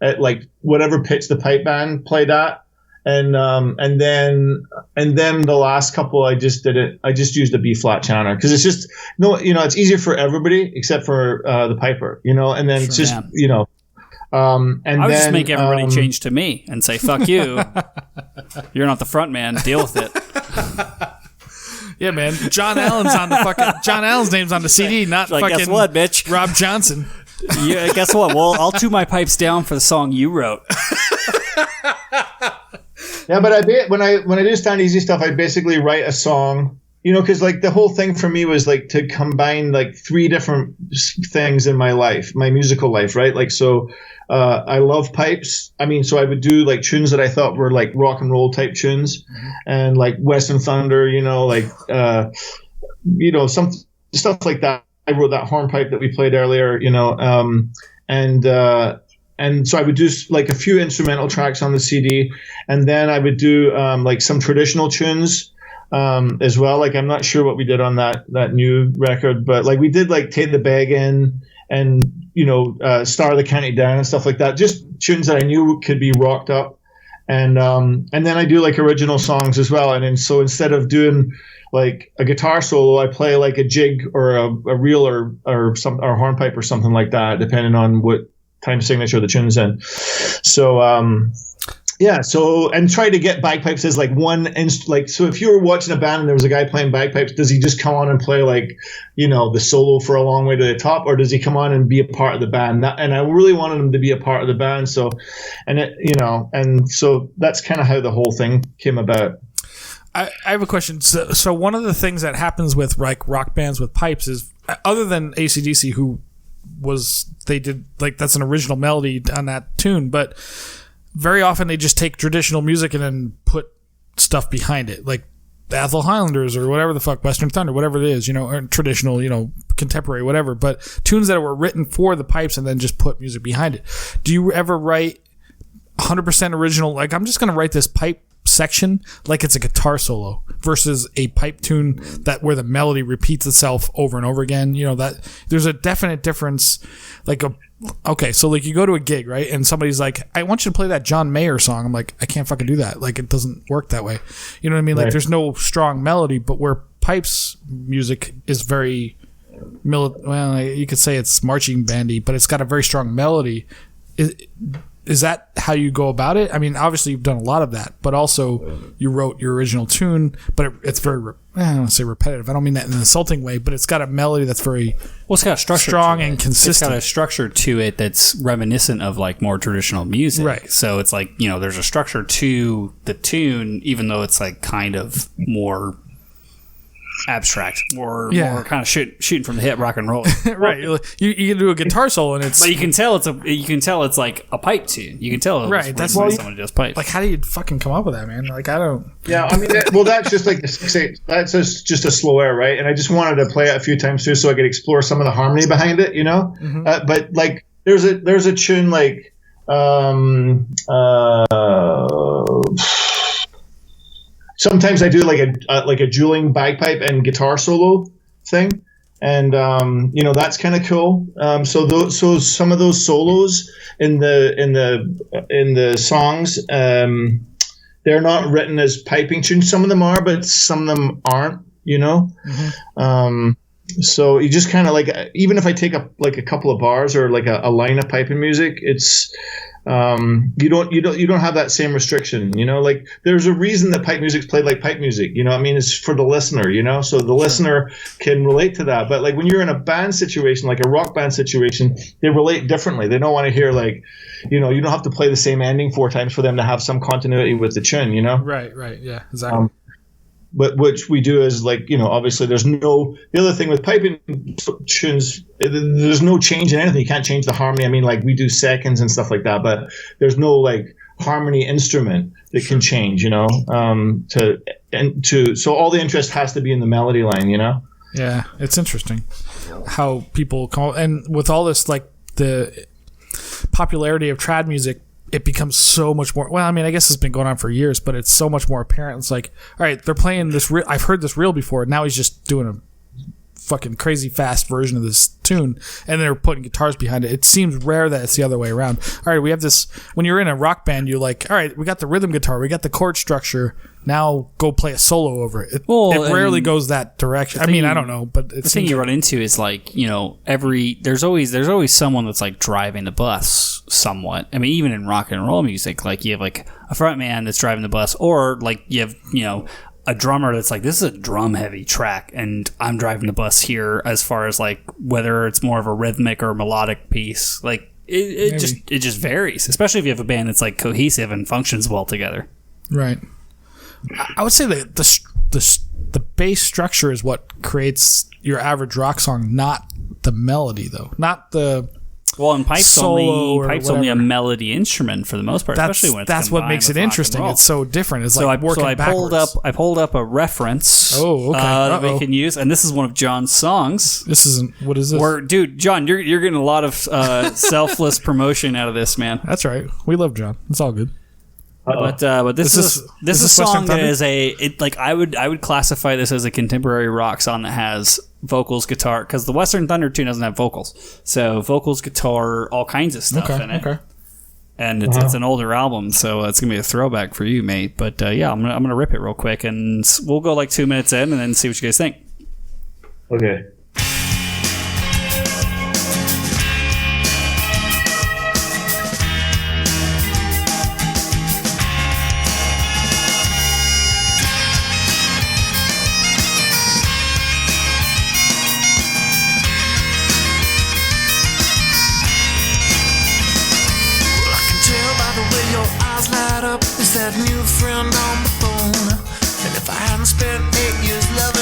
at like whatever pitch the pipe band played at. And then the last couple I just used a B flat chanter because it's just it's easier for everybody except for the piper, you know, and then it's just you know and I would just make everybody change to me and say fuck you. You're not the front man, deal with it. Yeah, man. John Allan's name's on the CD, not like, fucking guess what, bitch? Rob Johnson. Yeah, guess what? Well, I'll tune my pipes down for the song you wrote. Yeah, but when I do Stand Easy stuff, I basically write a song, you know, because like the whole thing for me was like to combine like 3 different things in my life, my musical life, right? Like so, I love pipes. I mean, so I would do like tunes that I thought were like rock and roll type tunes, and like Western Thunder, you know, like some stuff like that. I wrote that hornpipe that we played earlier, you know, and so I would do like a few instrumental tracks on the CD, and then I would do like some traditional tunes as well. Like I'm not sure what we did on that new record, but like we did like Take the Bag In and you know Star of the County Down and stuff like that. Just tunes that I knew could be rocked up, and then I do like original songs as well. And then so instead of doing like a guitar solo, I play like a jig or a reel or hornpipe or something like that, depending on what time signature the tune's in. So and try to get bagpipes as like so if you were watching a band and there was a guy playing bagpipes, does he just come on and play like, you know, the solo for a long way to the top, or does he come on and be a part of the band? And I really wanted him to be a part of the band, so that's kind of how the whole thing came about. I have a question. So one of the things that happens with like rock bands with pipes is, other than AC/DC, they did like that's an original melody on that tune, but very often they just take traditional music and then put stuff behind it, like the Athol Highlanders or whatever the fuck, Western Thunder, whatever it is, you know, or traditional, you know, contemporary, whatever, but tunes that were written for the pipes and then just put music behind it. Do you ever write 100% original, like I'm just going to write this pipe section like it's a guitar solo versus a pipe tune where the melody repeats itself over and over again. You know, that there's a definite difference. So like you go to a gig, right? And somebody's like, I want you to play that John Mayer song. I'm like, I can't fucking do that. Like, it doesn't work that way. You know what I mean? Like, there's no strong melody, but where pipes music is very you could say it's marching bandy, but it's got a very strong melody. Is that how you go about it? I mean, obviously you've done a lot of that, but also you wrote your original tune, but it's very, I don't want to say repetitive. I don't mean that in an insulting way, but it's got a melody that's very it's got a structure strong and consistent. It's got a structure to it that's reminiscent of like more traditional music. Right. So it's like, you know, there's a structure to the tune, even though it's like kind of more abstract, more kind of shooting from the hip, rock and roll. Right. You can do a guitar solo and it's, but you can tell it's like a pipe tune. You can tell, right? That's why someone does pipes. Like, how do you fucking come up with that, man? Like, I don't. Yeah, I mean, that's just like that's just a slow air, right? And I just wanted to play it a few times too, so I could explore some of the harmony behind it, you know. Mm-hmm. But like, there's a tune like. Sometimes I do like a dueling bagpipe and guitar solo thing, and you know, that's kind of cool. So some of those solos in the songs, they're not written as piping tunes. Some of them are, but some of them aren't. You know, so you just kind of like, even if I take up like a couple of bars or like a line of piping music, it's. You don't have that same restriction, you know, like there's a reason that pipe music's played like pipe music, you know what I mean? It's for the listener, you know, so the listener can relate to that. But like when you're in a band situation, like a rock band situation, they relate differently. They don't want to hear like, you know, you don't have to play the same ending 4 times for them to have some continuity with the tune, you know? Right. Yeah, exactly. But which we do is like, you know, obviously the other thing with piping tunes, there's no change in anything. You can't change the harmony. I mean, like we do seconds and stuff like that, but there's no like harmony instrument that can change, you know, so all the interest has to be in the melody line, you know? Yeah. It's interesting how people call, and with all this, like the popularity of trad music, it becomes so much more. Well, I mean, I guess it's been going on for years, but it's so much more apparent. It's like, all right, they're playing this. I've heard this reel before. Now he's just doing a fucking crazy fast version of this tune, and they're putting guitars behind it. It seems rare that it's the other way around. All right, we have this. When you're in a rock band, you're like, all right, we got the rhythm guitar, we got the chord structure. Now go play a solo over it. It rarely goes that direction. I mean, I don't know, but the thing you run into is like, you know, there's always someone that's like driving the bus somewhat. I mean, even in rock and roll music, like you have like a front man that's driving the bus, or like you have, you know, a drummer that's like, this is a drum heavy track and I'm driving the bus here, as far as like whether it's more of a rhythmic or melodic piece. Like it just varies, especially if you have a band that's like cohesive and functions well together. Right. I would say that the bass structure is what creates your average rock song, not the melody, though. Not the and pipes only a melody instrument for the most part. Especially when that's what makes it interesting. It's so different. It's like working backwards. I pulled up a reference. That we can use, and this is one of John's songs. This isn't. What is this? Dude, John, you're getting a lot of selfless promotion out of this, man. That's right. We love John. It's all good. But this is a song that is I would classify this as a contemporary rock song that has vocals, guitar, because the Western Thunder tune doesn't have vocals, so vocals, guitar, all kinds of stuff in it. Okay. And it's an older album, so it's gonna be a throwback for you, mate. But yeah, I'm gonna rip it real quick, and we'll go like 2 minutes in, and then see what you guys think. Okay.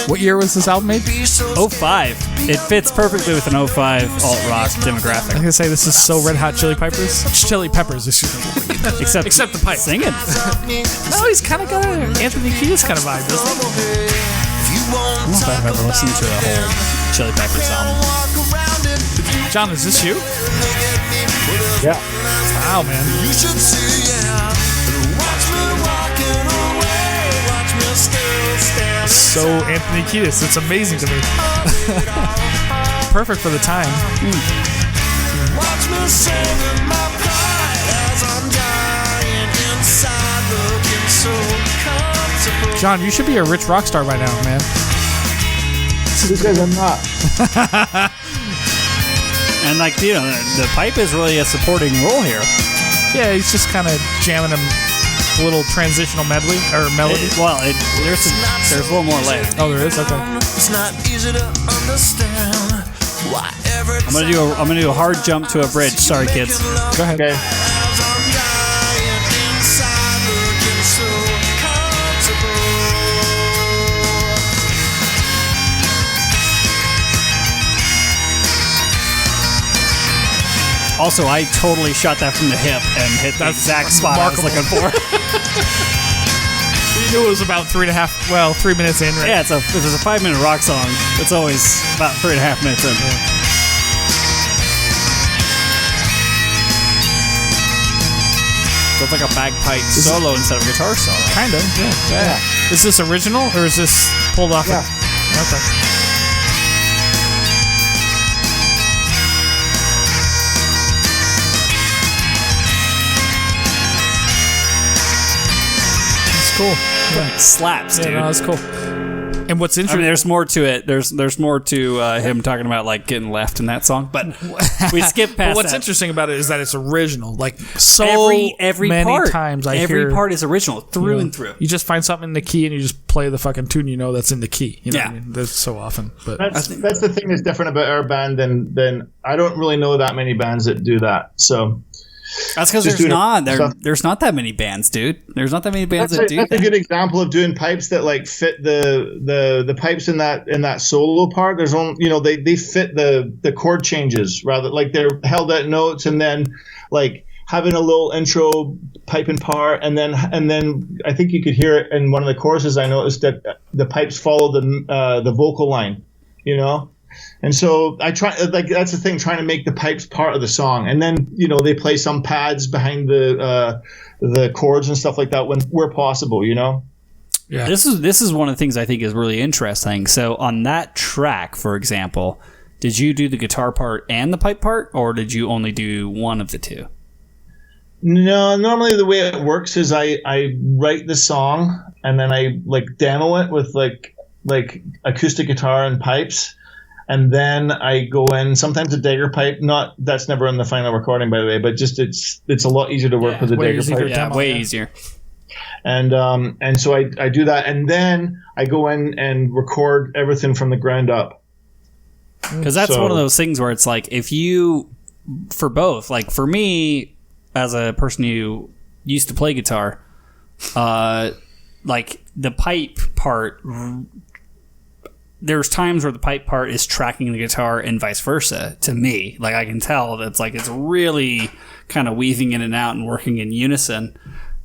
What year was this album made? 05. It fits perfectly with an 05 alt-rock demographic. I'm going to say this is so Red Hot Chili Peppers. Excuse me. Except the pipe. Singing. No, he's kind of got an Anthony Kiedis kind of vibe, doesn't he? I don't know if I've ever listened to a whole Chili Peppers album. John, is this you? Yeah. Wow, man. You should see, yeah. Watch me walking away. So Anthony Kiedis, it's amazing to me. Perfect for the time. John, you should be a rich rock star by now, man. These guys are not. And like, you know, the pipe is really a supporting role here. Yeah, he's just kind of jamming a little transitional medley or melody. There's a little more later. Oh, there is. Okay. It's not easy to understand why I'm gonna do a hard jump to a bridge. Sorry, kids. Go ahead. Okay. Also, I totally shot that from the hip and hit the exact spot I was looking for. You knew it was about 3 minutes in, right? Yeah, if it's a 5-minute rock song, it's always about 3.5 minutes in. Yeah. So it's like a bagpipe solo instead of a guitar solo. Kind of, yeah. Is this original or is this pulled off? Yeah. Okay. That's cool. Yeah. Slaps, dude. Yeah, no, that's cool. And what's I interesting? mean, there's more to it. There's more to him talking about like getting left in that song, but we skip past. But what's that. interesting about it is that it's original. Like so every many part, times I every hear part is original through and through. You just find something in the key and you just play the fucking tune you know that's in the key. You know Yeah. what I mean? There's so often. But That's the thing that's different about our band than I don't really know that many bands that do that. So That's because Just there's doing not stuff. there's not that many bands, dude. There's not that many bands that do that's that. a good example of doing pipes that like fit the pipes in that solo part. There's only they fit the chord changes rather like they're held at notes and then like having a little intro piping part and then I think you could hear it in one of the choruses. I noticed that the pipes follow the vocal line, you know. And so I try like that's the thing, trying to make the pipes part of the song, and then they play some pads behind the chords and stuff like that where possible, you know. yeah, This is one of the things I think is really interesting. So on that track, for example, did you do the guitar part and the pipe part, or did you only do one of the two? No, normally the way it works is I write the song and then I like demo it with like acoustic guitar and pipes. And then I go in, sometimes a dagger pipe. That's never in the final recording, by the way. But just it's a lot easier to work with a way dagger easier pipe. to demo, Way yeah. easier. And so I do that, and then I go in and record everything from the ground up. Because that's So- one of those things where it's like, if you, for both, like for me, as a person who used to play guitar, like the pipe part, there's times where the pipe part is tracking the guitar and vice versa to me. Like I can tell that's like, it's really kind of weaving in and out and working in unison.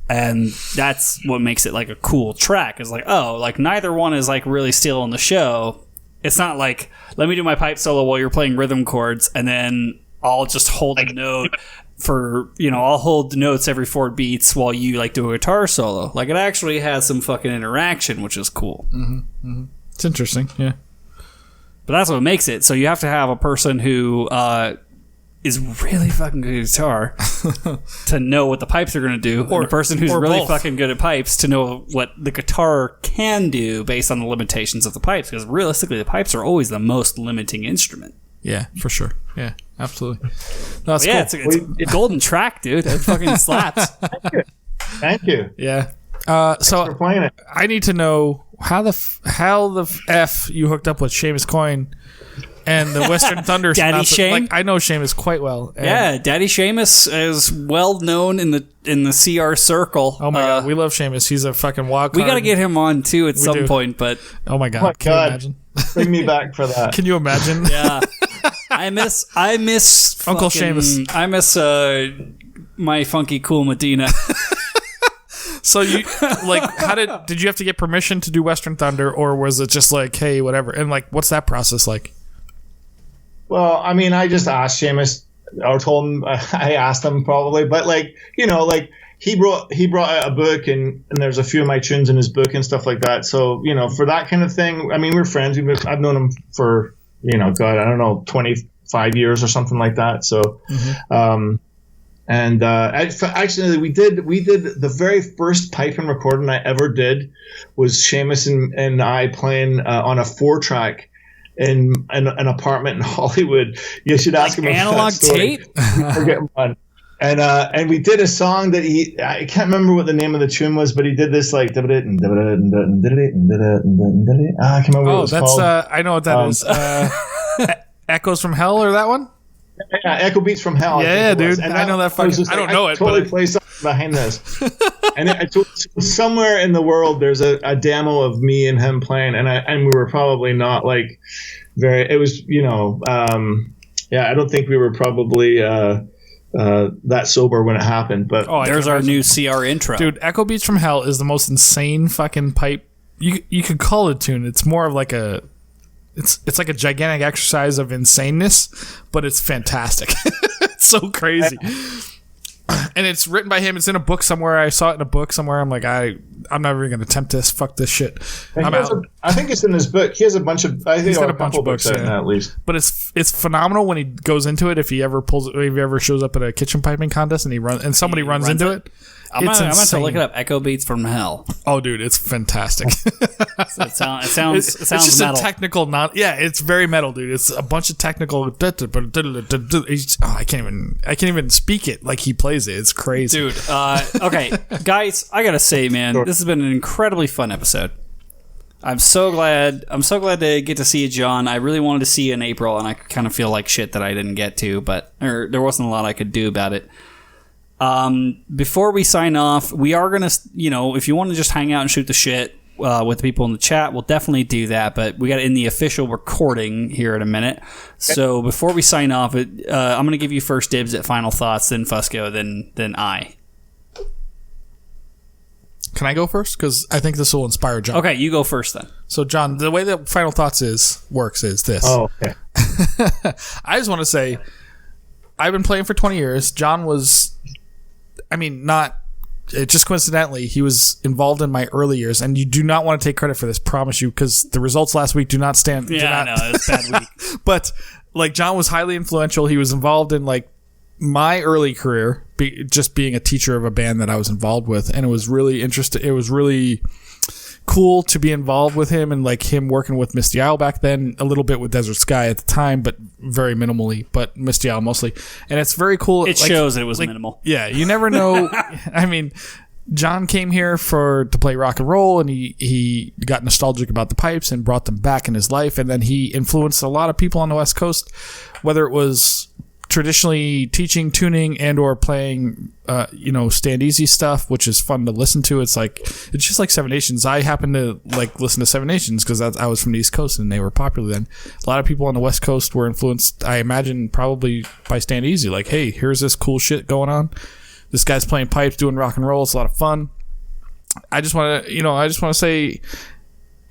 And that's what makes it like a cool track is like, oh, like neither one is like really stealing the show. It's not like, let me do my pipe solo while you're playing rhythm chords and then I'll just hold a note for, I'll hold the notes every 4 beats while you like do a guitar solo. Like it actually has some fucking interaction, which is cool. it's interesting. Yeah, But that's what makes it. So you have to have a person who is really fucking good at guitar to know what the pipes are going to do, and a person who's or really both. fucking good at pipes to know what the guitar can do based on the limitations of the pipes. Because realistically, the pipes are always the most limiting instrument. yeah, for sure. Yeah, absolutely. No, that's But yeah, cool. it's a golden track, dude. It fucking slaps. Thank you Yeah. for So playing it. I need to know how the F you hooked up with Seamus Coyne and the Western Thunder. Daddy announcer. Shane? Like, I know Seamus quite well. And Yeah, Daddy Seamus is well known in the CR circle. Oh my god, we love Seamus. He's a fucking wild we card. got to get him on too at some do. point, but Oh my god, Oh my can you God. imagine? Bring me back for that. Can you imagine? yeah, I miss Uncle fucking- Seamus. I miss my funky cool Medina. So you like, how did you have to get permission to do Western Thunder, or was it just like, hey, whatever? And like, what's that process like? Well, I mean, I just asked Seamus, or told him, I asked him probably, but like, he brought out a book, and there's a few of my tunes in his book and stuff like that. So, you know, for that kind of thing, I mean, we're friends. I've known him for, you know, God, I don't know, 25 years or something like that. So, actually, we did the very first piping recording I ever did was Seamus and I playing on a 4-track in an apartment in Hollywood. You should ask him about analog that story. tape. Forget one. And we did a song that I can't remember what the name of the tune was, but he did this like I can't remember what it was called. I know what that is. Echoes from Hell, or that one? Yeah, Echo Beats from Hell. Yeah, dude. And I know that fucking. I don't know it. Totally play something behind this. And somewhere in the world, there's a demo of me and him playing, and we were probably not like very. It was, you know, I don't think we were probably that sober when it happened. But there's our new CR intro, dude. Echo Beats from Hell is the most insane fucking pipe. You could call it a tune. It's more of like a. It's like a gigantic exercise of insaneness, but it's fantastic. It's so crazy. And it's written by him. It's in a book somewhere. I saw it in a book somewhere. I'm like, I'm never even going to attempt this. Fuck this shit. I'm out. I think it's in his book. He has a bunch of. I think he's got a bunch of books at least. But it's phenomenal when he goes into it. If he ever shows up at a kitchen piping contest and somebody runs into it. I'm going to look it up. Echo Beats from Hell. Oh, dude, it's fantastic. It sounds it's just metal. A technical, it's very metal, dude. It's a bunch of technical. I can't even speak it like he plays it. It's crazy, dude. Okay, guys, I gotta say, man, this has been an incredibly fun episode. I'm so glad to get to see you, John. I really wanted to see you in April, and I kind of feel like shit that I didn't get to, but there wasn't a lot I could do about it. Before we sign off, we are going to, you know, if you want to just hang out and shoot the shit with the people in the chat, we'll definitely do that. But we got to end the official recording here in a minute. So before we sign off, I'm going to give you first dibs at final thoughts, then Fusco, then I. Can I go first? Because I think this will inspire John. Okay, you go first then. So, John, the way that final thoughts works is this. Oh, okay. I just want to say, I've been playing for 20 years. John was... just coincidentally, he was involved in my early years, and you do not want to take credit for this, promise you, because the results last week do not stand. Yeah, I know, it was a bad week. But, like, John was highly influential. He was involved in, like, my early career, just being a teacher of a band that I was involved with, and it was really interesting. It was really cool to be involved with him, and like him working with Misty Isle back then, a little bit with Desert Sky at the time, but very minimally, but Misty Isle mostly. And it's very cool. It shows that it was minimal. Yeah, you never know. I mean, John came here to play rock and roll, and he got nostalgic about the pipes and brought them back in his life, and then he influenced a lot of people on the West Coast, whether it was traditionally teaching, tuning, and or playing stand easy stuff, which is fun to listen to. It's just like Seven Nations. I happen to like listen to Seven Nations because I was from the East Coast and they were popular then. A lot of people on the West Coast were influenced, I imagine, probably by Stand Easy. Like, hey, here's this cool shit going on. This guy's playing pipes, doing rock and roll. It's a lot of fun. I just want to say,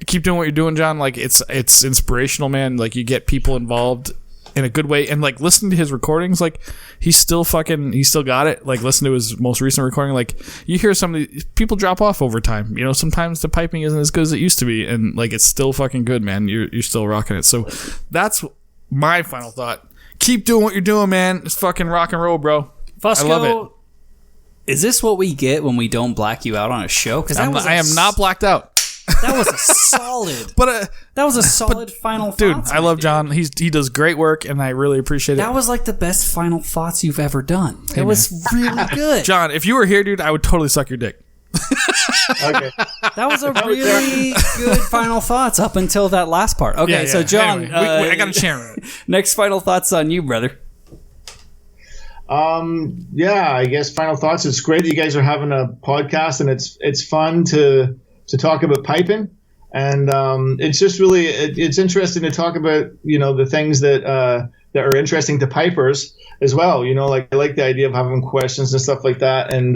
keep doing what you're doing, John. Like, it's inspirational, man. Like, you get people involved in a good way, and like listening to his recordings, like he still got it. Like, listen to his most recent recording, like you hear some of the people drop off over time. You know, sometimes the piping isn't as good as it used to be, and like it's still fucking good, man. You're still rocking it. So that's my final thought. Keep doing what you're doing, man. It's fucking rock and roll, bro. Fusco, I love it. Is this what we get when we don't black you out on a show? Because I am not blacked out. That was a solid. That was a solid final thoughts. Dude, I love John. He does great work, and I really appreciate it. That was like the best final thoughts you've ever done. It was really good. John, if you were here, dude, I would totally suck your dick. Okay. That was a really good final thoughts up until that last part. Okay, yeah. So John, anyway, I got a chair. Next final thoughts on you, brother. I guess final thoughts. It's great that you guys are having a podcast, and it's fun to talk about piping, and it's just really it's interesting to talk about the things that are interesting to pipers as well. Like I like the idea of having questions and stuff like that, and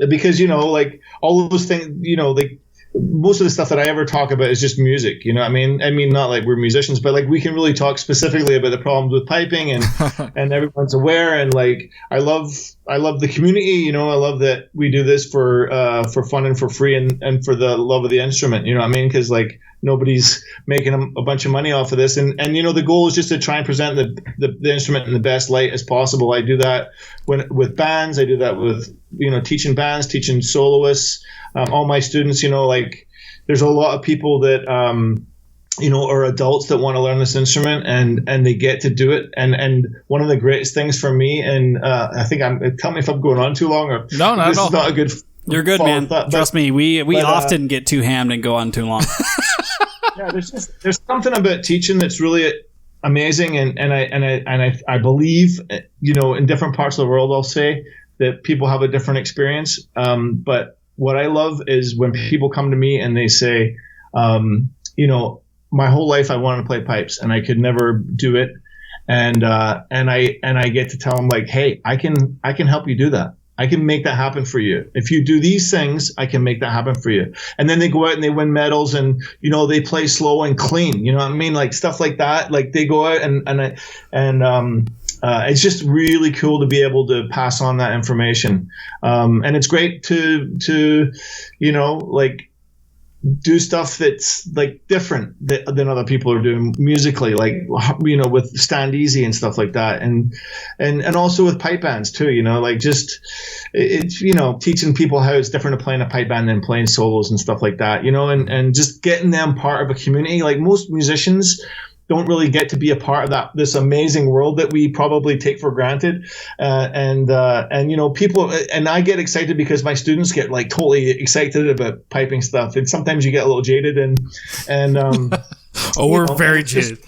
because like all of those things, like most of the stuff that I ever talk about is just music. You know what I mean? I mean, not like we're musicians, but like we can really talk specifically about the problems with piping, and and everyone's aware. And like I love the community. You know, I love that we do this for fun and for free, and for the love of the instrument. You know what I mean? Because like nobody's making a bunch of money off of this, and you know the goal is just to try and present the instrument in the best light as possible. I do that with bands. I do that with teaching bands, teaching soloists. All my students, like there's a lot of people that are adults that want to learn this instrument, and they get to do it. And one of the greatest things for me, and I think tell me if I'm going on too long, or no, this is not a good. You're good, man. Trust me, we often get too hammed and go on too long. Yeah, there's something about teaching that's really amazing, and I believe in different parts of the world, I'll say that people have a different experience. But what I love is when people come to me and they say, my whole life I wanted to play pipes and I could never do it, and I get to tell them like, hey, I can help you do that. I can make that happen for you. If you do these things, I can make that happen for you. And then they go out and they win medals, and they play slow and clean. You know what I mean? Like stuff like that. Like they go out and it's just really cool to be able to pass on that information. And it's great to like do stuff that's like different than other people are doing musically, like with Stand Easy and stuff like that, and also with pipe bands too. Like just it's teaching people how it's different to play in a pipe band than playing solos and stuff like that. And just getting them part of a community. Like most musicians don't really get to be a part of this amazing world that we probably take for granted, and people, and I get excited because my students get like totally excited about piping stuff, and sometimes you get a little jaded, and we're very jaded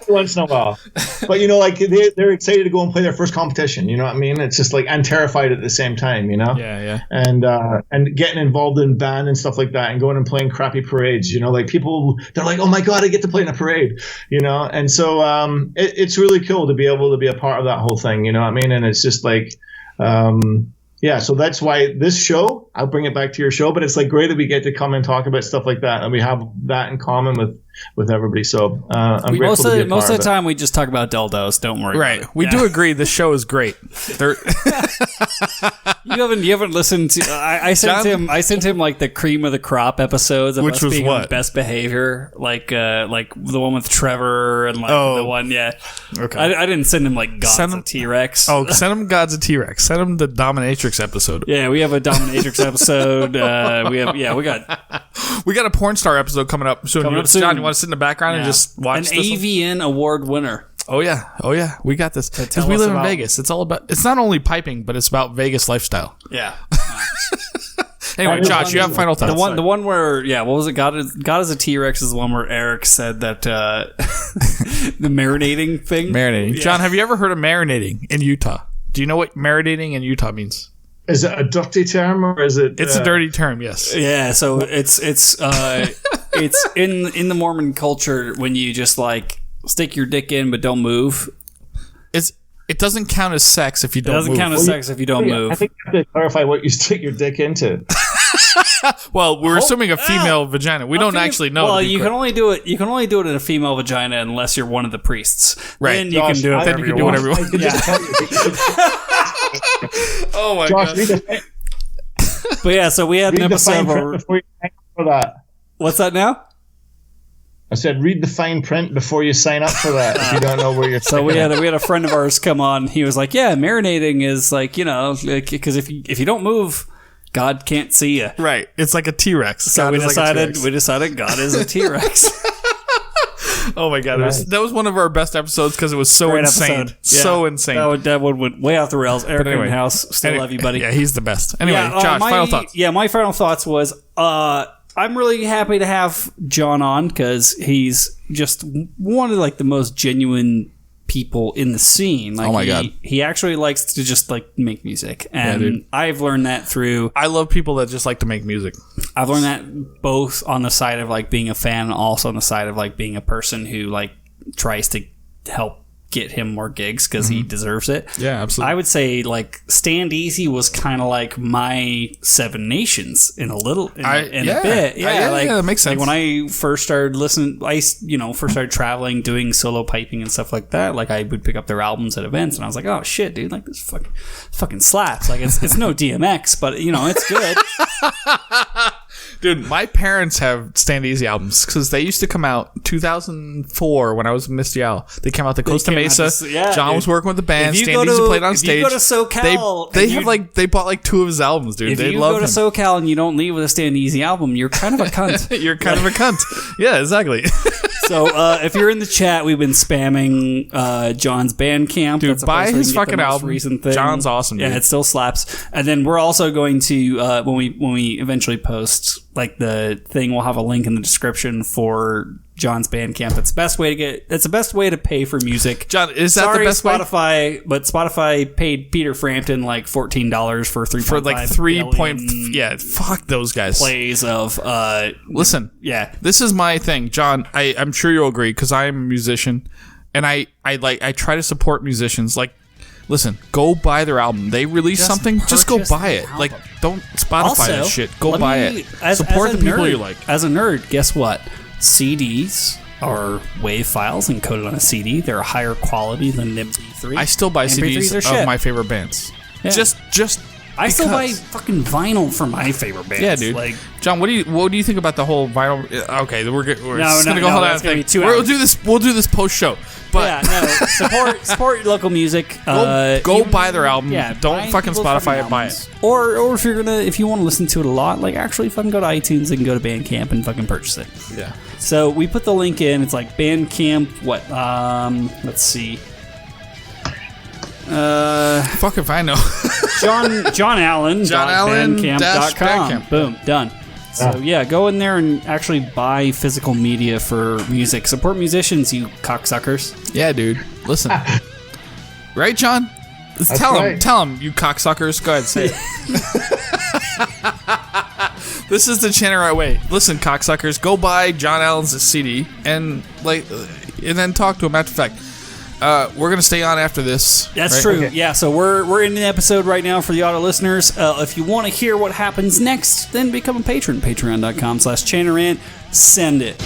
once in a while, but like they're excited to go and play their first competition. You know what I mean? It's just like, and terrified at the same time. Yeah. And getting involved in band and stuff like that, and going and playing crappy parades. Like people, they're like, oh my god, I get to play in a parade. And so it's really cool to be able to be a part of that whole thing. You know what I mean? And it's just like. Yeah, so that's why this show, I'll bring it back to your show, but it's like great that we get to come and talk about stuff like that, and we have that in common with everybody. So I'm grateful to be a part most of it. the time we just talk about dildos. Don't worry. Right, we do agree. The show is great. You haven't listened to. I sent him like the cream of the crop episodes of which us was being what? on Best Behavior, like the one with Trevor and like the one. Yeah, okay. I didn't send him like Gods of T-Rex. Oh, send him Gods of T-Rex. Send him the Dominatrix episode. Yeah, we have a Dominatrix episode. We got a porn star episode coming up soon. John, you want to sit in the background and just watch an AVN award winner? Oh yeah, we got this because we live in Vegas. It's all about. It's not only piping, but it's about Vegas lifestyle. Yeah. Anyway, Josh, you have final thoughts. The one where what was it? God is a T-Rex is the one where Eric said that the marinating thing. Marinating. Yeah. John, have you ever heard of marinating in Utah? Do you know what marinating in Utah means? Is it a dirty term or is it? It's a dirty term, yes. Yeah, so it's in the Mormon culture when you just like stick your dick in but don't move. It doesn't count as sex if you don't move. It doesn't count as sex if you don't move. I think you have to clarify what you stick your dick into. Well, we're assuming a female vagina. We don't actually know. Well, you can only do it. You can only do it in a female vagina unless you're one of the priests. Right. Then you can do it. Then you can do whatever you want. Oh my god. But yeah, so we had an episode where. For that. What's that now? I said, read the fine print before you sign up for that. If you don't know where you're. So we had a friend of ours come on. He was like, "Yeah, marinating is like because if you don't move, God can't see you." Right. It's like a T-Rex. So we decided God is a T-Rex. Oh my god, that was one of our best episodes because it was so Great insane. Episode. So insane. That one went way off the rails. Eric anyway, House, still love you, buddy. Yeah, he's the best. Anyway, Josh, final thoughts. Yeah, my final thoughts was I'm really happy to have John on because he's just one of like the most genuine people in the scene. Like, oh my god, he actually likes to just like make music, and I've learned that through. I love people that just like to make music. I've learned that both on the side of like being a fan, and also on the side of like being a person who like tries to help get him more gigs because he deserves it. Yeah, absolutely. I would say like Stand Easy was kind of like my Seven Nations in a little, in a bit. Yeah, that makes sense. Like when I first started listening, first started traveling, doing solo piping and stuff like that. Like I would pick up their albums at events, and I was like, oh shit, dude, like this fucking slaps. Like it's no DMX, but it's good. Dude, my parents have Stand Easy albums because they used to come out 2004 when I was in Misty Owl. They came out to Costa Mesa. John was working with the band. Stand Easy played on stage. If you go to SoCal, they bought like 2 of his albums, dude. If you go to SoCal and you don't leave with a Stand Easy album, you're kind of a cunt. You're kind of a cunt. Yeah, exactly. So if you're in the chat, we've been spamming John's Bandcamp. Dude, buy his fucking album. Recent thing. John's awesome, dude. Yeah, it still slaps. And then we're also going to when we eventually post like the thing, we'll have a link in the description for John's Bandcamp. That's the best way to pay for music. John, is that the best Spotify way? But Spotify paid Peter Frampton like $14 for 3.5 yeah, fuck those guys. Plays of listen, yeah. This is my thing, John. I'm sure you'll agree because I am a musician and I try to support musicians. Like, listen, go buy their album. They release something, just go buy it. Like, don't Spotify that shit. Go buy it. Support the people you like. As a nerd, guess what? CDs are WAV files encoded on a CD. They're a higher quality than MP3. I still buy CDs of my favorite bands. Yeah. Just I still buy fucking vinyl for my favorite bands. Yeah, dude. Like, John, what do you think about the whole vinyl? Okay, we're gonna go. Hold on. We'll do this post show. But support your local music. Go buy their album. Yeah, don't fucking Spotify it. Buy it. Or if you want to listen to it a lot, like actually fucking go to iTunes and go to Bandcamp and fucking purchase it. Yeah. So we put the link in. It's like Bandcamp. What? Let's see. Fuck if I know. John Allan. Bandcamp.com. Boom. Done. So yeah, go in there and actually buy physical media for music. Support musicians, you cocksuckers. Yeah, dude. Listen. Right, John? Tell him, you cocksuckers. Go ahead, say it. This is the channel right way. Listen, cocksuckers, go buy John Allan's CD and then talk to him after the fact. We're gonna stay on after this. That's right? true. Okay. Yeah, so we're in the episode right now for the auto listeners. If you want to hear what happens next, then become a patron. Patreon.com/Chanarant. Send it.